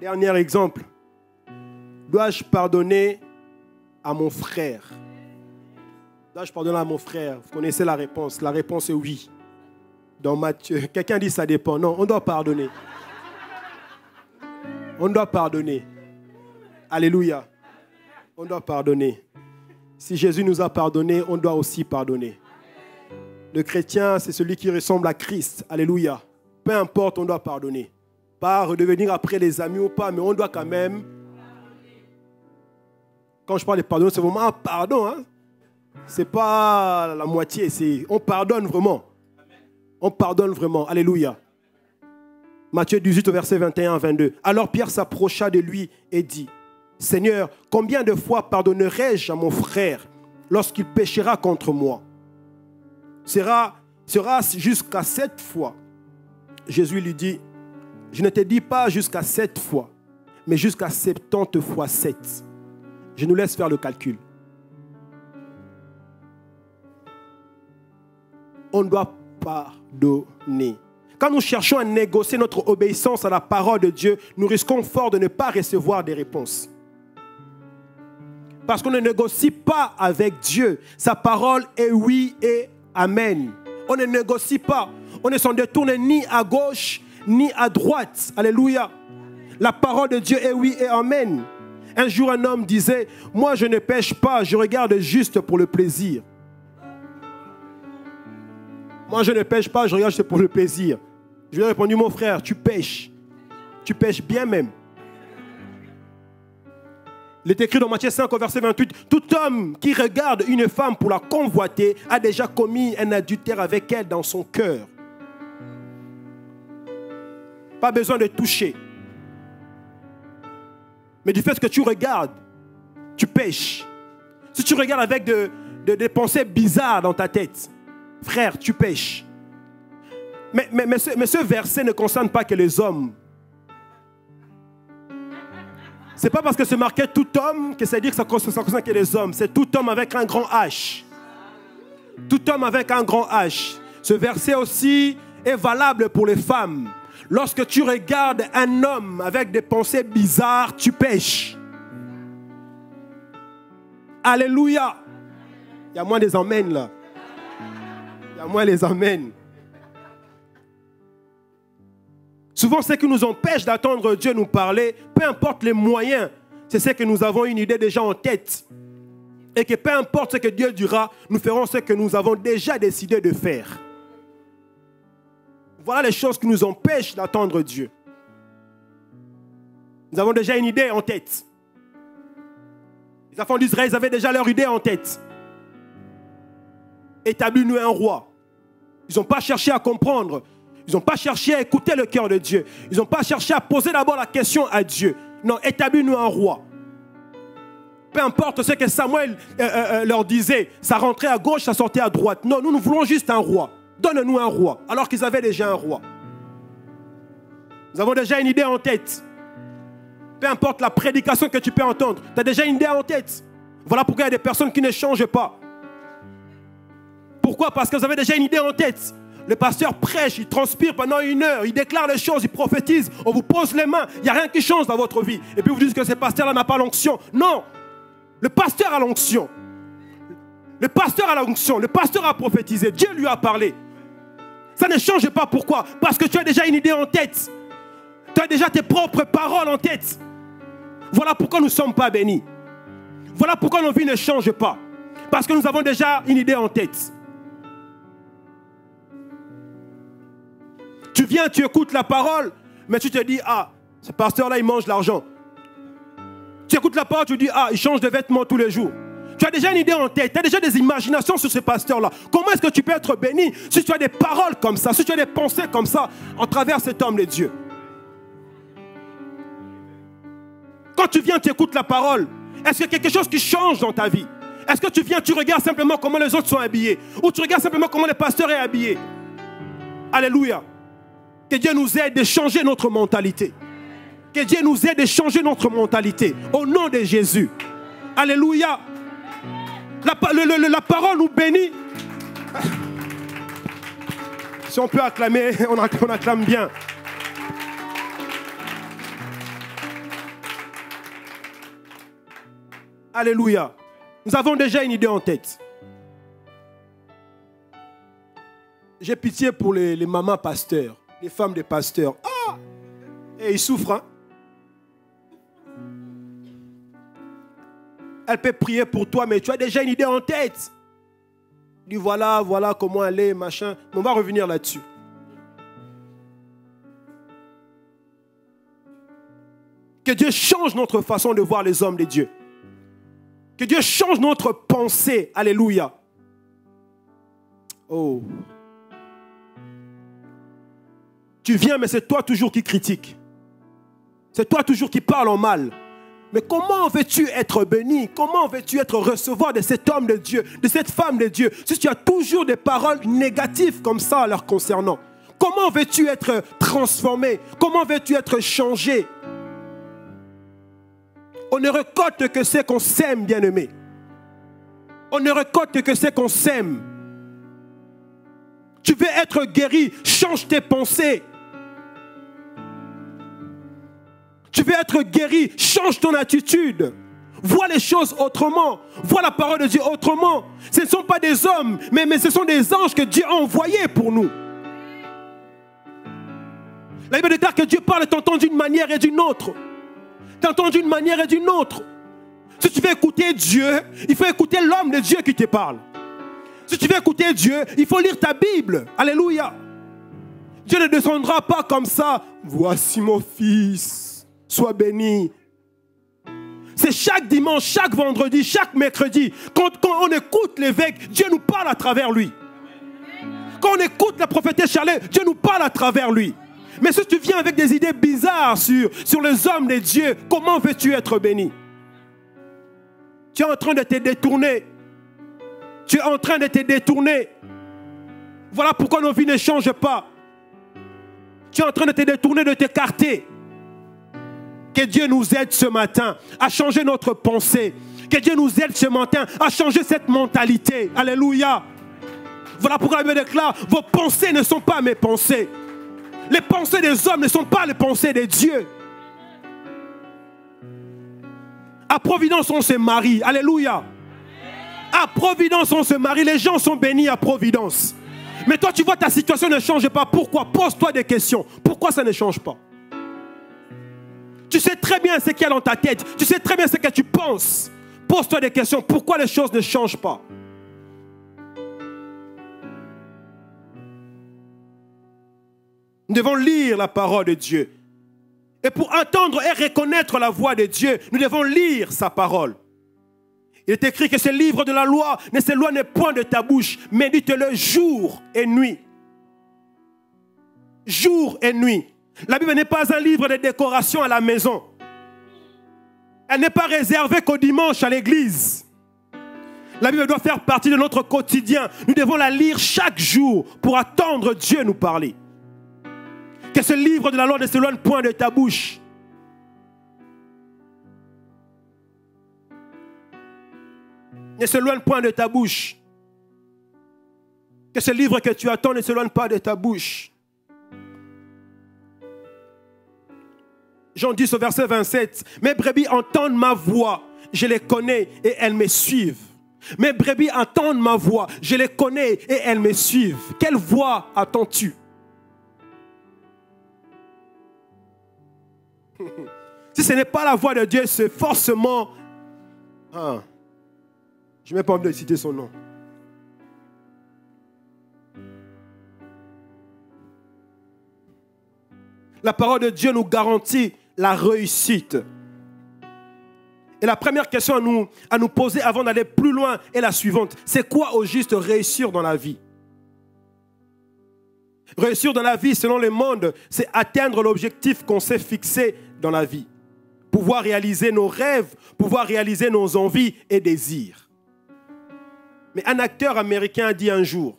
Dernier exemple. Dois-je pardonner à mon frère? Dois-je pardonner à mon frère? Vous connaissez la réponse. La réponse est oui. Dans Matthieu, quelqu'un dit ça dépend. Non, on doit pardonner. On doit pardonner. Alléluia. On doit pardonner. Si Jésus nous a pardonné, on doit aussi pardonner. Le chrétien, c'est celui qui ressemble à Christ. Alléluia. Peu importe, on doit pardonner. Pas redevenir après les amis ou pas, mais on doit quand même... Quand je parle de pardon, c'est vraiment un pardon. Hein? Ce n'est pas la moitié, on pardonne vraiment. On pardonne vraiment. Alléluia. Matthieu 18, verset 21-22. Alors Pierre s'approcha de lui et dit, Seigneur, combien de fois pardonnerai-je à mon frère lorsqu'il péchera contre moi? Sera jusqu'à 7 fois. Jésus lui dit, je ne te dis pas jusqu'à 7 fois, mais jusqu'à 70 fois 7. Je nous laisse faire le calcul. On doit pardonner. Quand nous cherchons à négocier notre obéissance à la parole de Dieu, nous risquons fort de ne pas recevoir des réponses. Parce qu'on ne négocie pas avec Dieu. Sa parole est oui et amen. On ne négocie pas. On ne s'en détourne ni à gauche, ni à droite. Alléluia. La parole de Dieu est oui et amen. Un jour, un homme disait, moi je ne pêche pas, je regarde juste pour le plaisir. Moi je ne pêche pas, je regarde juste pour le plaisir. Je lui ai répondu, mon frère, tu pêches. Tu pêches bien même. Il est écrit dans Matthieu 5, verset 28, tout homme qui regarde une femme pour la convoiter a déjà commis un adultère avec elle dans son cœur. Pas besoin de toucher. Mais du fait que tu regardes, tu pêches. Si tu regardes avec des pensées bizarres dans ta tête, frère, tu pêches. Mais ce verset ne concerne pas que les hommes. Ce n'est pas parce que c'est marqué tout homme que ça veut dire que ça concerne que les hommes. C'est tout homme avec un grand H. Tout homme avec un grand H. Ce verset aussi est valable pour les femmes. Lorsque tu regardes un homme avec des pensées bizarres, tu pêches. Alléluia. Il y a moins des amens là. Il y a moins les amens. Souvent, ce qui nous empêche d'attendre Dieu nous parler, peu importe les moyens, c'est ce que nous avons une idée déjà en tête. Et que peu importe ce que Dieu dira, nous ferons ce que nous avons déjà décidé de faire. Voilà les choses qui nous empêchent d'attendre Dieu. Nous avons déjà une idée en tête. Les enfants d'Israël, ils avaient déjà leur idée en tête. Établis-nous un roi. Ils n'ont pas cherché à comprendre. Ils n'ont pas cherché à écouter le cœur de Dieu. Ils n'ont pas cherché à poser d'abord la question à Dieu. Non, établis-nous un roi. Peu importe ce que Samuel leur disait, ça rentrait à gauche, ça sortait à droite. Non, nous voulons juste un roi. Donne-nous un roi, alors qu'ils avaient déjà un roi. Nous avons déjà une idée en tête. Peu importe la prédication que tu peux entendre, tu as déjà une idée en tête. Voilà pourquoi il y a des personnes qui ne changent pas. Pourquoi? Parce que vous avez déjà une idée en tête. Le pasteur prêche, il transpire pendant 1 heure, il déclare les choses, il prophétise, on vous pose les mains, il n'y a rien qui change dans votre vie. Et puis vous dites que ce pasteur-là n'a pas l'onction. Non, le pasteur a l'onction. Le pasteur a l'onction, le pasteur a prophétisé, Dieu lui a parlé. Ça ne change pas. Pourquoi? Parce que tu as déjà une idée en tête. Tu as déjà tes propres paroles en tête. Voilà pourquoi nous ne sommes pas bénis. Voilà pourquoi nos vies ne changent pas. Parce que nous avons déjà une idée en tête. Tu viens, tu écoutes la parole, mais tu te dis, ah, ce pasteur-là, il mange l'argent. Tu écoutes la parole, tu dis, ah, il change de vêtements tous les jours. Tu as déjà une idée en tête, tu as déjà des imaginations sur ce pasteur-là. Comment est-ce que tu peux être béni si tu as des paroles comme ça, si tu as des pensées comme ça, en travers cet homme de Dieu? Quand tu viens, tu écoutes la parole, est-ce qu'il y a quelque chose qui change dans ta vie? Est-ce que tu viens, tu regardes simplement comment les autres sont habillés? Ou tu regardes simplement comment le pasteur est habillé? Alléluia. Que Dieu nous aide de changer notre mentalité. Que Dieu nous aide de changer notre mentalité. Au nom de Jésus. Alléluia. La parole nous bénit. Si on peut acclamer, on acclame bien. Alléluia. Nous avons déjà une idée en tête. J'ai pitié pour les mamans pasteurs, les femmes des pasteurs. Ah! Et ils souffrent, hein? Elle peut prier pour toi, mais tu as déjà une idée en tête. Dis voilà comment elle est, machin. Mais on va revenir là-dessus. Que Dieu change notre façon de voir les hommes de Dieu. Que Dieu change notre pensée. Alléluia. Oh. Tu viens, mais c'est toi toujours qui critique. C'est toi toujours qui parle en mal. Mais comment veux-tu être béni? Comment veux-tu être recevoir de cet homme de Dieu, de cette femme de Dieu, si tu as toujours des paroles négatives comme ça leur concernant? Comment veux-tu être transformé? Comment veux-tu être changé? On ne récolte que ce qu'on sème, bien-aimé. On ne récolte que ce qu'on sème. Tu veux être guéri, change tes pensées. Tu veux être guéri, change ton attitude. Vois les choses autrement. Vois la parole de Dieu autrement. Ce ne sont pas des hommes, mais ce sont des anges que Dieu a envoyés pour nous. La Bible déclare que Dieu parle, t'entends d'une manière et d'une autre. T'entends d'une manière et d'une autre. Si tu veux écouter Dieu, il faut écouter l'homme de Dieu qui te parle. Si tu veux écouter Dieu, il faut lire ta Bible. Alléluia. Dieu ne descendra pas comme ça. Voici mon fils, sois béni. C'est chaque dimanche, chaque vendredi, chaque mercredi. Quand on écoute l'évêque, Dieu nous parle à travers lui. Quand on écoute la prophétesse Charlotte, Dieu nous parle à travers lui. Mais si tu viens avec des idées bizarres sur les hommes de Dieu, comment veux-tu être béni? Tu es en train de te détourner. Tu es en train de te détourner. Voilà pourquoi nos vies ne changent pas. Tu es en train de te détourner, de t'écarter. Que Dieu nous aide ce matin à changer notre pensée. Que Dieu nous aide ce matin à changer cette mentalité. Alléluia. Voilà pourquoi la Bible déclare, vos pensées ne sont pas mes pensées. Les pensées des hommes ne sont pas les pensées de Dieu. À Providence, on se marie. Alléluia. À Providence, on se marie. Les gens sont bénis à Providence. Mais toi, tu vois, ta situation ne change pas. Pourquoi? Pose-toi des questions. Pourquoi ça ne change pas? Tu sais très bien ce qu'il y a dans ta tête. Tu sais très bien ce que tu penses. Pose-toi des questions. Pourquoi les choses ne changent pas? Nous devons lire la parole de Dieu. Et pour entendre et reconnaître la voix de Dieu, nous devons lire sa parole. Il est écrit que ce livre de la loi ne s'éloigne point de ta bouche, médite-le jour et nuit. Jour et nuit. La Bible n'est pas un livre de décoration à la maison. Elle n'est pas réservée qu'au dimanche à l'église. La Bible doit faire partie de notre quotidien. Nous devons la lire chaque jour pour attendre Dieu nous parler. Que ce livre de la loi ne s'éloigne point de ta bouche. Ne s'éloigne point de ta bouche. Que ce livre que tu attends ne s'éloigne pas de ta bouche. Jean 10 au verset 27. Mes brebis entendent ma voix, je les connais et elles me suivent. Mes brebis entendent ma voix, je les connais et elles me suivent. Quelle voix attends-tu? Si ce n'est pas la voix de Dieu, c'est forcément... je n'ai pas envie de citer son nom. La parole de Dieu nous garantit la réussite. Et la première question à nous poser avant d'aller plus loin est la suivante. C'est quoi au juste réussir dans la vie? Réussir dans la vie, selon le monde, c'est atteindre l'objectif qu'on s'est fixé dans la vie. Pouvoir réaliser nos rêves, pouvoir réaliser nos envies et désirs. Mais un acteur américain a dit un jour,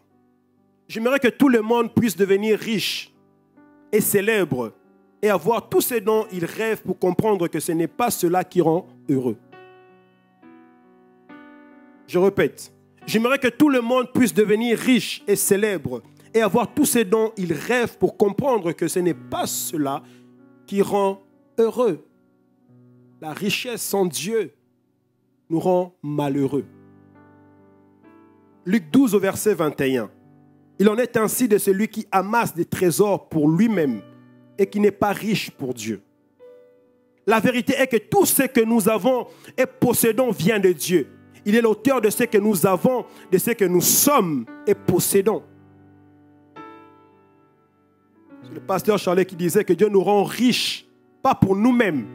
j'aimerais que tout le monde puisse devenir riche et célèbre et avoir tout ce dont il rêve pour comprendre que ce n'est pas cela qui rend heureux. Je répète, j'aimerais que tout le monde puisse devenir riche et célèbre et avoir tout ce dont il rêve pour comprendre que ce n'est pas cela qui rend heureux. La richesse sans Dieu nous rend malheureux. Luc 12 au verset 21. Il en est ainsi de celui qui amasse des trésors pour lui-même et qui n'est pas riche pour Dieu. La vérité est que tout ce que nous avons et possédons vient de Dieu. Il est l'auteur de ce que nous avons, de ce que nous sommes et possédons. C'est le pasteur Charlet qui disait que Dieu nous rend riches, pas pour nous-mêmes,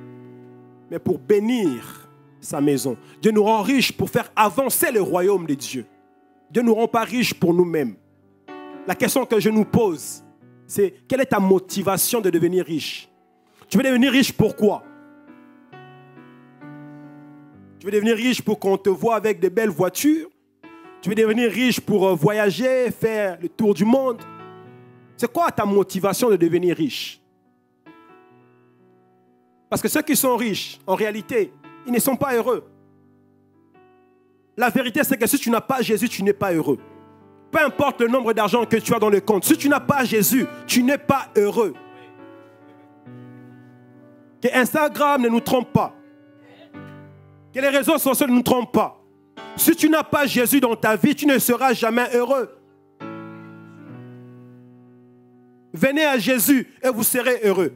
mais pour bénir sa maison. Dieu nous rend riches pour faire avancer le royaume de Dieu. Dieu ne nous rend pas riches pour nous-mêmes. La question que je nous pose, c'est quelle est ta motivation de devenir riche? Tu veux devenir riche pourquoi? Tu veux devenir riche pour qu'on te voie avec de belles voitures? Tu veux devenir riche pour voyager, faire le tour du monde? C'est quoi ta motivation de devenir riche? Parce que ceux qui sont riches, en réalité, ils ne sont pas heureux. La vérité, c'est que si tu n'as pas Jésus, tu n'es pas heureux. Peu importe le nombre d'argent que tu as dans le compte, si tu n'as pas Jésus, tu n'es pas heureux. Que Instagram ne nous trompe pas. Que les réseaux sociaux ne nous trompent pas. Si tu n'as pas Jésus dans ta vie, tu ne seras jamais heureux. Venez à Jésus et vous serez heureux.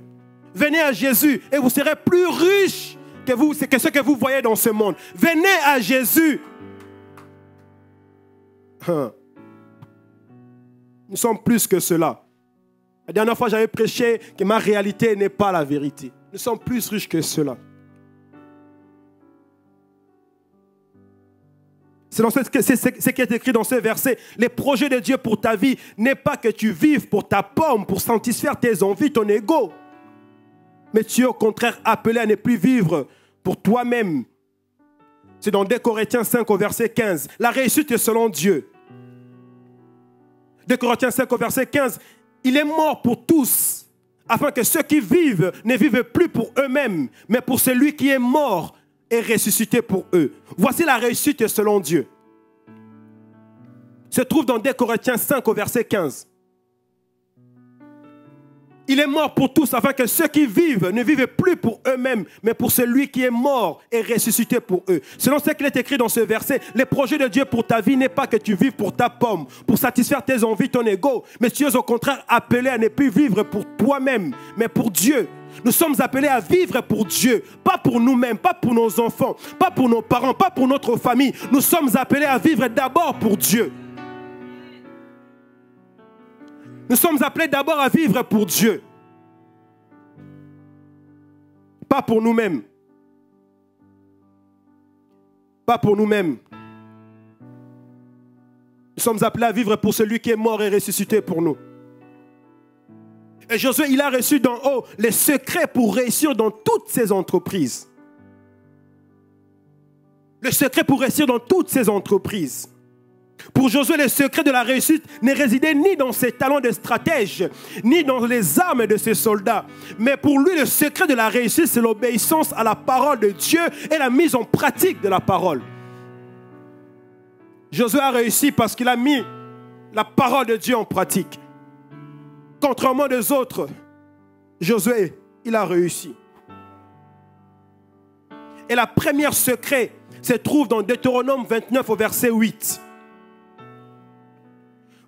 Venez à Jésus et vous serez plus riche que ce que vous voyez dans ce monde. Venez à Jésus. Nous sommes plus que cela. La dernière fois, j'avais prêché que ma réalité n'est pas la vérité. Nous sommes plus riches que cela. C'est ce qui est écrit dans ce verset. Les projets de Dieu pour ta vie n'est pas que tu vives pour ta pomme, pour satisfaire tes envies, ton ego. Mais tu es au contraire appelé à ne plus vivre pour toi-même. C'est dans 2 Corinthiens 5 au verset 15. La réussite est selon Dieu. 2 Corinthiens 5 au verset 15. Il est mort pour tous, afin que ceux qui vivent ne vivent plus pour eux-mêmes, mais pour celui qui est mort et ressuscité pour eux. Voici la réussite selon Dieu. Se trouve dans 2 Corinthiens 5 au verset 15. Il est mort pour tous afin que ceux qui vivent ne vivent plus pour eux-mêmes, mais pour celui qui est mort et ressuscité pour eux. Selon ce qu'il est écrit dans ce verset, les projets de Dieu pour ta vie n'est pas que tu vives pour ta pomme, pour satisfaire tes envies, ton ego, mais tu es au contraire appelé à ne plus vivre pour toi-même, mais pour Dieu. Nous sommes appelés à vivre pour Dieu, pas pour nous-mêmes, pas pour nos enfants, pas pour nos parents, pas pour notre famille. Nous sommes appelés à vivre d'abord pour Dieu. Nous sommes appelés d'abord à vivre pour Dieu. Pas pour nous-mêmes. Pas pour nous-mêmes. Nous sommes appelés à vivre pour celui qui est mort et ressuscité pour nous. Et Josué, il a reçu d'en haut les secrets pour réussir dans toutes ses entreprises. Le secret pour réussir dans toutes ses entreprises. Pour Josué, le secret de la réussite ne résidait ni dans ses talents de stratège, ni dans les armes de ses soldats. Mais pour lui, le secret de la réussite, c'est l'obéissance à la parole de Dieu et la mise en pratique de la parole. Josué a réussi parce qu'il a mis la parole de Dieu en pratique. Contrairement aux autres, Josué, il a réussi. Et la première secret se trouve dans Deutéronome 29 au verset 8.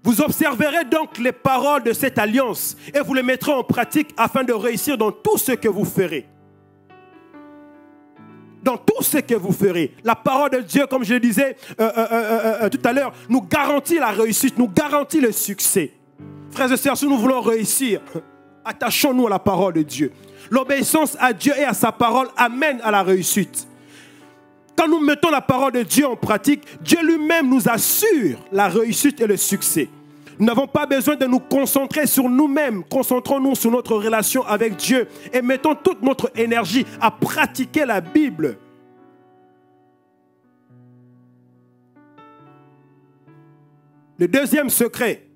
Vous observerez donc les paroles de cette alliance et vous les mettrez en pratique afin de réussir dans tout ce que vous ferez. Dans tout ce que vous ferez. La parole de Dieu, comme je le disais tout à l'heure, nous garantit la réussite, nous garantit le succès. Frères et sœurs, si nous voulons réussir, attachons-nous à la parole de Dieu. L'obéissance à Dieu et à sa parole amène à la réussite. Quand nous mettons la parole de Dieu en pratique, Dieu lui-même nous assure la réussite et le succès. Nous n'avons pas besoin de nous concentrer sur nous-mêmes. Concentrons-nous sur notre relation avec Dieu et mettons toute notre énergie à pratiquer la Bible. Le deuxième secret,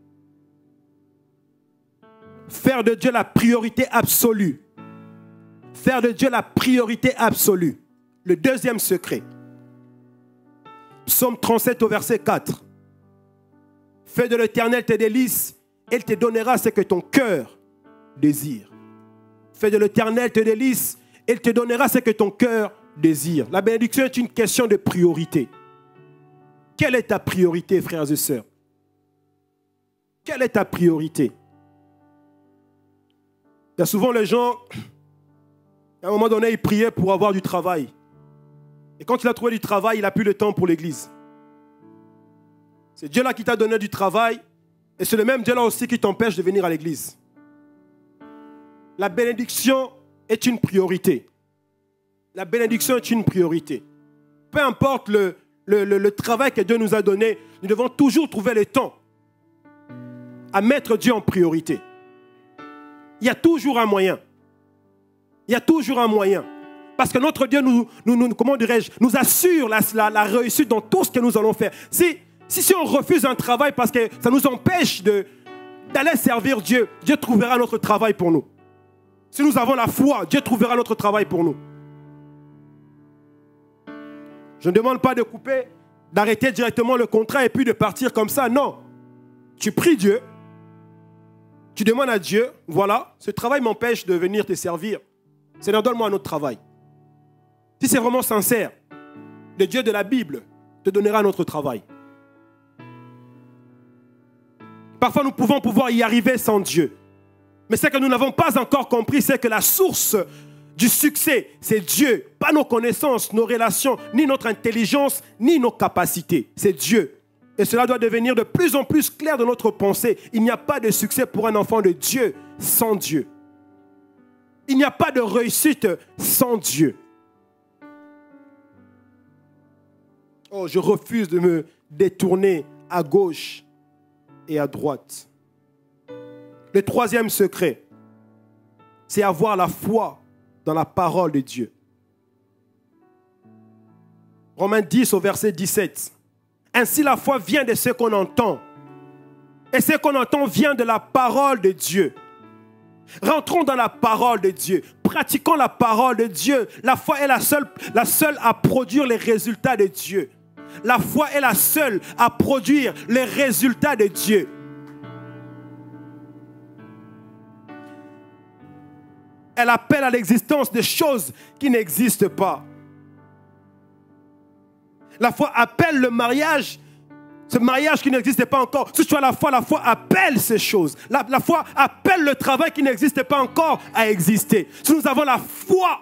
faire de Dieu la priorité absolue. Faire de Dieu la priorité absolue. Le deuxième secret. Psaume 37 au verset 4. Fais de l'Éternel tes délices, il te donnera ce que ton cœur désire. Fais de l'Éternel tes délices, il te donnera ce que ton cœur désire. La bénédiction est une question de priorité. Quelle est ta priorité, frères et sœurs? Quelle est ta priorité? Il y a souvent les gens, à un moment donné, ils priaient pour avoir du travail. Et quand il a trouvé du travail, il n'a plus le temps pour l'église. C'est Dieu là qui t'a donné du travail et c'est le même Dieu là aussi qui t'empêche de venir à l'église. La bénédiction est une priorité. La bénédiction est une priorité. Peu importe le travail que Dieu nous a donné, nous devons toujours trouver le temps à mettre Dieu en priorité. Il y a toujours un moyen. Il y a toujours un moyen. Parce que notre Dieu comment dirais-je, nous assure la réussite dans tout ce que nous allons faire. Si on refuse un travail parce que ça nous empêche d'aller servir Dieu, Dieu trouvera notre travail pour nous. Si nous avons la foi, Dieu trouvera notre travail pour nous. Je ne demande pas de couper, d'arrêter directement le contrat et puis de partir comme ça. Non. Tu pries Dieu. Tu demandes à Dieu, voilà, ce travail m'empêche de venir te servir. Seigneur, donne-moi un autre travail. Si c'est vraiment sincère, le Dieu de la Bible te donnera un autre travail. Parfois, nous pouvons pouvoir y arriver sans Dieu. Mais ce que nous n'avons pas encore compris, c'est que la source du succès, c'est Dieu. Pas nos connaissances, nos relations, ni notre intelligence, ni nos capacités. C'est Dieu. Et cela doit devenir de plus en plus clair dans notre pensée. Il n'y a pas de succès pour un enfant de Dieu sans Dieu. Il n'y a pas de réussite sans Dieu. Oh, je refuse de me détourner à gauche et à droite. Le troisième secret, c'est avoir la foi dans la parole de Dieu. Romains 10 au verset 17. Ainsi la foi vient de ce qu'on entend. Et ce qu'on entend vient de la parole de Dieu. Rentrons dans la parole de Dieu. Pratiquons la parole de Dieu. La foi est la seule à produire les résultats de Dieu. La foi est la seule à produire les résultats de Dieu. Elle appelle à l'existence des choses qui n'existent pas. La foi appelle le mariage, ce mariage qui n'existait pas encore. Si tu as la foi appelle ces choses. La foi appelle le travail qui n'existe pas encore à exister. Si nous avons la foi,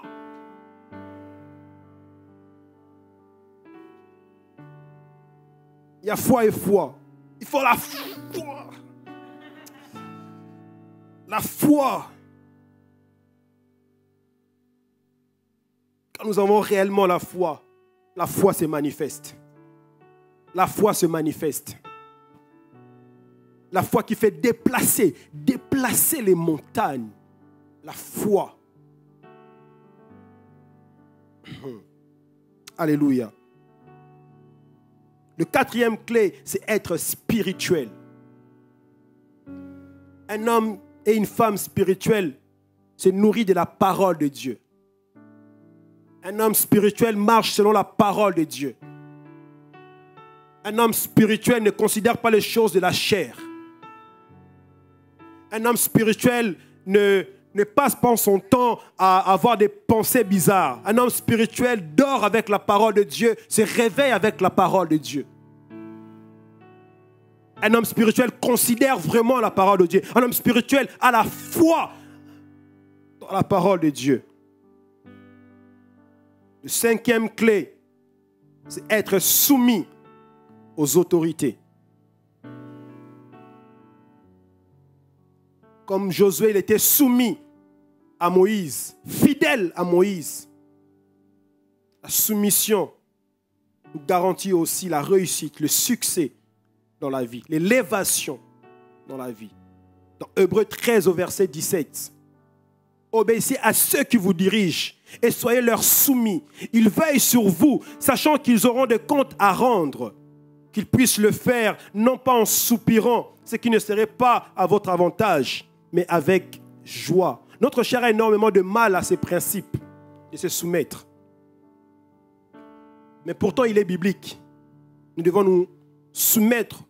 il y a foi et foi. Il faut la foi. La foi. Quand nous avons réellement la foi se manifeste. La foi se manifeste. La foi qui fait déplacer les montagnes. La foi. Alléluia. Le quatrième clé, c'est être spirituel. Un homme et une femme spirituels se nourrissent de la parole de Dieu. Un homme spirituel marche selon la parole de Dieu. Un homme spirituel ne considère pas les choses de la chair. Un homme spirituel ne passe pas son temps à avoir des pensées bizarres. Un homme spirituel dort avec la parole de Dieu, se réveille avec la parole de Dieu. Un homme spirituel considère vraiment la parole de Dieu. Un homme spirituel a la foi dans la parole de Dieu. Le cinquième clé, c'est être soumis aux autorités. Comme Josué, il était soumis à Moïse, fidèle à Moïse. La soumission nous garantit aussi la réussite, le succès dans la vie, l'élévation dans la vie. Dans Hébreux 13 au verset 17. Obéissez à ceux qui vous dirigent et soyez leur soumis. Ils veillent sur vous, sachant qu'ils auront des comptes à rendre. Qu'ils puissent le faire, non pas en soupirant, ce qui ne serait pas à votre avantage, mais avec joie. Notre chair a énormément de mal à ces principes de se soumettre. Mais pourtant, il est biblique. Nous devons nous soumettre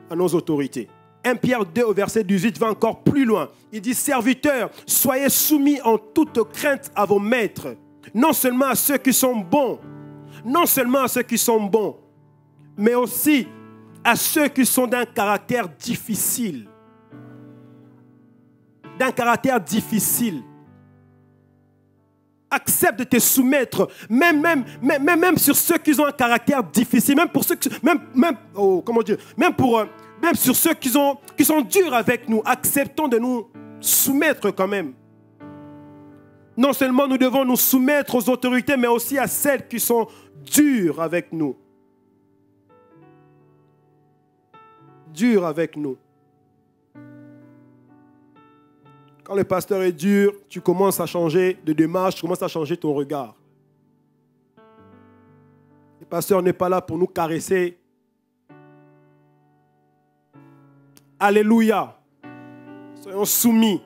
à nos autorités. 1 Pierre 2 au verset 18 va encore plus loin. Il dit, serviteurs, soyez soumis en toute crainte à vos maîtres, non seulement à ceux qui sont bons, mais aussi à ceux qui sont d'un caractère difficile. Accepte de te soumettre, même sur ceux qui ont un caractère difficile, même pour ceux qui sont durs avec nous, acceptons de nous soumettre quand même. Non seulement nous devons nous soumettre aux autorités, mais aussi à celles qui sont dures avec nous. Dures avec nous. Quand le pasteur est dur, tu commences à changer de démarche, tu commences à changer ton regard. Le pasteur n'est pas là pour nous caresser. Alléluia. Soyons soumis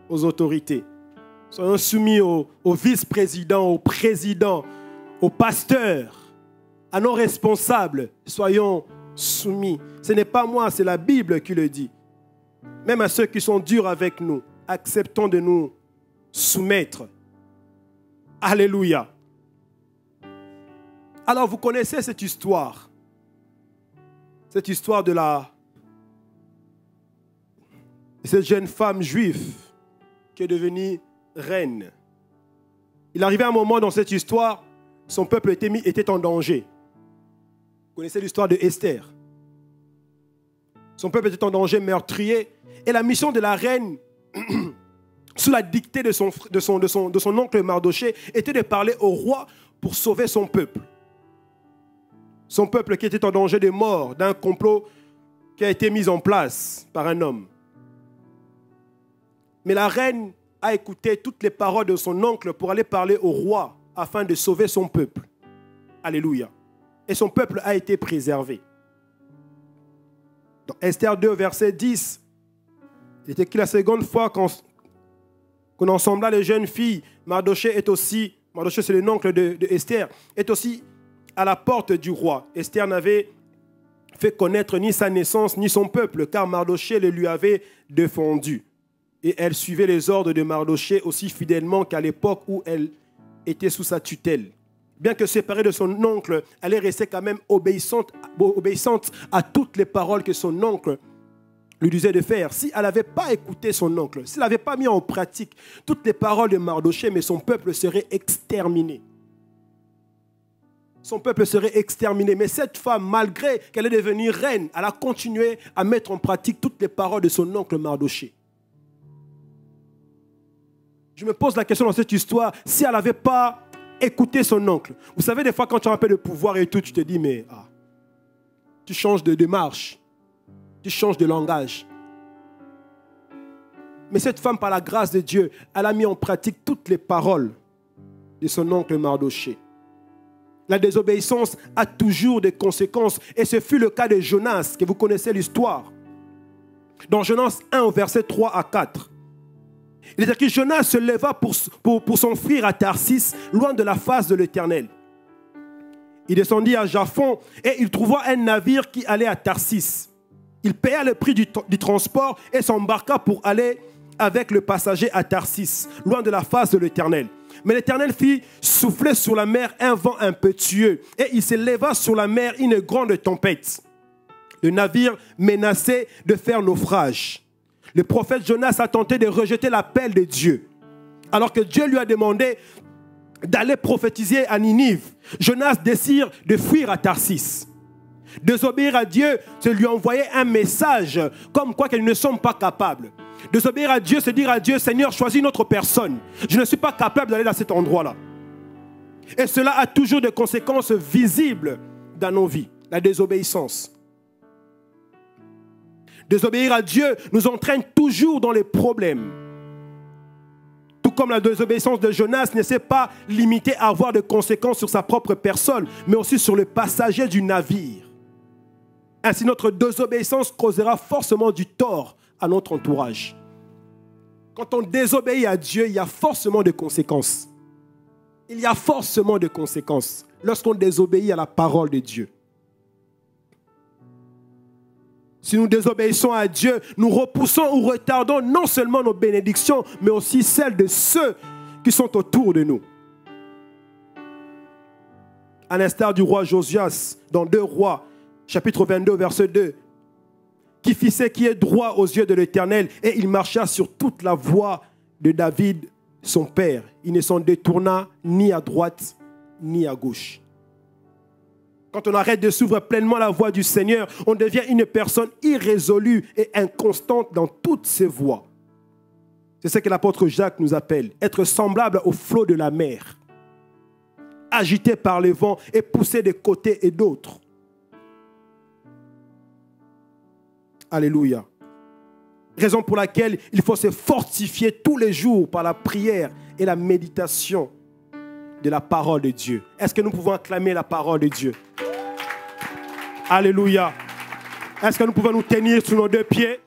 aux autorités. Soyons soumis aux vice-présidents, aux présidents, aux pasteurs, à nos responsables. Soyons soumis. Ce n'est pas moi, c'est la Bible qui le dit. Même à ceux qui sont durs avec nous, acceptons de nous soumettre. Alléluia. Alors vous connaissez cette histoire. Cette histoire de cette jeune femme juive qui est devenue reine. Il arrivait un moment dans cette histoire, son peuple était en danger. Vous connaissez l'histoire de Esther. Son peuple était en danger, meurtrier. Et la mission de la reine, sous la dictée de son oncle Mardoché, était de parler au roi pour sauver son peuple. Son peuple qui était en danger de mort d'un complot qui a été mis en place par un homme. Mais la reine a écouté toutes les paroles de son oncle pour aller parler au roi afin de sauver son peuple. Alléluia. Et son peuple a été préservé. Dans Esther 2, verset 10, il était écrit la seconde fois qu'on ensembla les jeunes filles. Mardoché c'est le oncle de Esther, est aussi à la porte du roi. Esther n'avait fait connaître ni sa naissance ni son peuple, car Mardoché le lui avait défendu. Et elle suivait les ordres de Mardoché aussi fidèlement qu'à l'époque où elle était sous sa tutelle. Bien que séparée de son oncle, elle est restée quand même obéissante à toutes les paroles que son oncle lui disait de faire. Si elle n'avait pas écouté son oncle, s'il n'avait pas mis en pratique toutes les paroles de Mardoché, mais son peuple serait exterminé. Son peuple serait exterminé. Mais cette femme, malgré qu'elle est devenue reine, elle a continué à mettre en pratique toutes les paroles de son oncle Mardoché. Je me pose la question dans cette histoire, si elle n'avait pas écouté son oncle. Vous savez, des fois, quand tu as un peu de pouvoir et tout, tu te dis, mais tu changes de démarche, tu changes de langage. Mais cette femme, par la grâce de Dieu, elle a mis en pratique toutes les paroles de son oncle Mardoché. La désobéissance a toujours des conséquences. Et ce fut le cas de Jonas, que vous connaissez l'histoire. Dans Jonas 1, verset 3 à 4. Il est écrit, Jonas se leva pour s'enfuir à Tarsis, loin de la face de l'Éternel. Il descendit à Japhon et il trouva un navire qui allait à Tarsis. Il paya le prix du transport et s'embarqua pour aller avec le passager à Tarsis, loin de la face de l'Éternel. Mais l'Éternel fit souffler sur la mer un vent impétueux et il se leva sur la mer une grande tempête. Le navire menaçait de faire naufrage. Le prophète Jonas a tenté de rejeter l'appel de Dieu. Alors que Dieu lui a demandé d'aller prophétiser à Ninive, Jonas décide de fuir à Tarsis. Désobéir à Dieu, c'est lui envoyer un message comme quoi qu'ils ne sont pas capables. Désobéir à Dieu, c'est dire à Dieu, Seigneur, choisis une autre personne. Je ne suis pas capable d'aller dans cet endroit-là. Et cela a toujours des conséquences visibles dans nos vies. La désobéissance. Désobéir à Dieu nous entraîne toujours dans les problèmes. Tout comme la désobéissance de Jonas ne s'est pas limitée à avoir des conséquences sur sa propre personne, mais aussi sur le passager du navire. Ainsi, notre désobéissance causera forcément du tort à notre entourage. Quand on désobéit à Dieu, il y a forcément des conséquences. Il y a forcément des conséquences lorsqu'on désobéit à la parole de Dieu. Si nous désobéissons à Dieu, nous repoussons ou retardons non seulement nos bénédictions, mais aussi celles de ceux qui sont autour de nous. À l'instar du roi Josias, dans 2 Rois, chapitre 22, verset 2, qui fit ce qui est droit aux yeux de l'Éternel, et il marcha sur toute la voie de David, son père. Il ne s'en détourna ni à droite, ni à gauche. Quand on arrête de suivre pleinement la voie du Seigneur, on devient une personne irrésolue et inconstante dans toutes ses voies. C'est ce que l'apôtre Jacques nous appelle. Être semblable au flot de la mer. Agité par les vents et poussé de côté et d'autres. Alléluia. Raison pour laquelle il faut se fortifier tous les jours par la prière et la méditation de la parole de Dieu. Est-ce que nous pouvons acclamer la parole de Dieu? Alléluia. Est-ce que nous pouvons nous tenir sur nos deux pieds?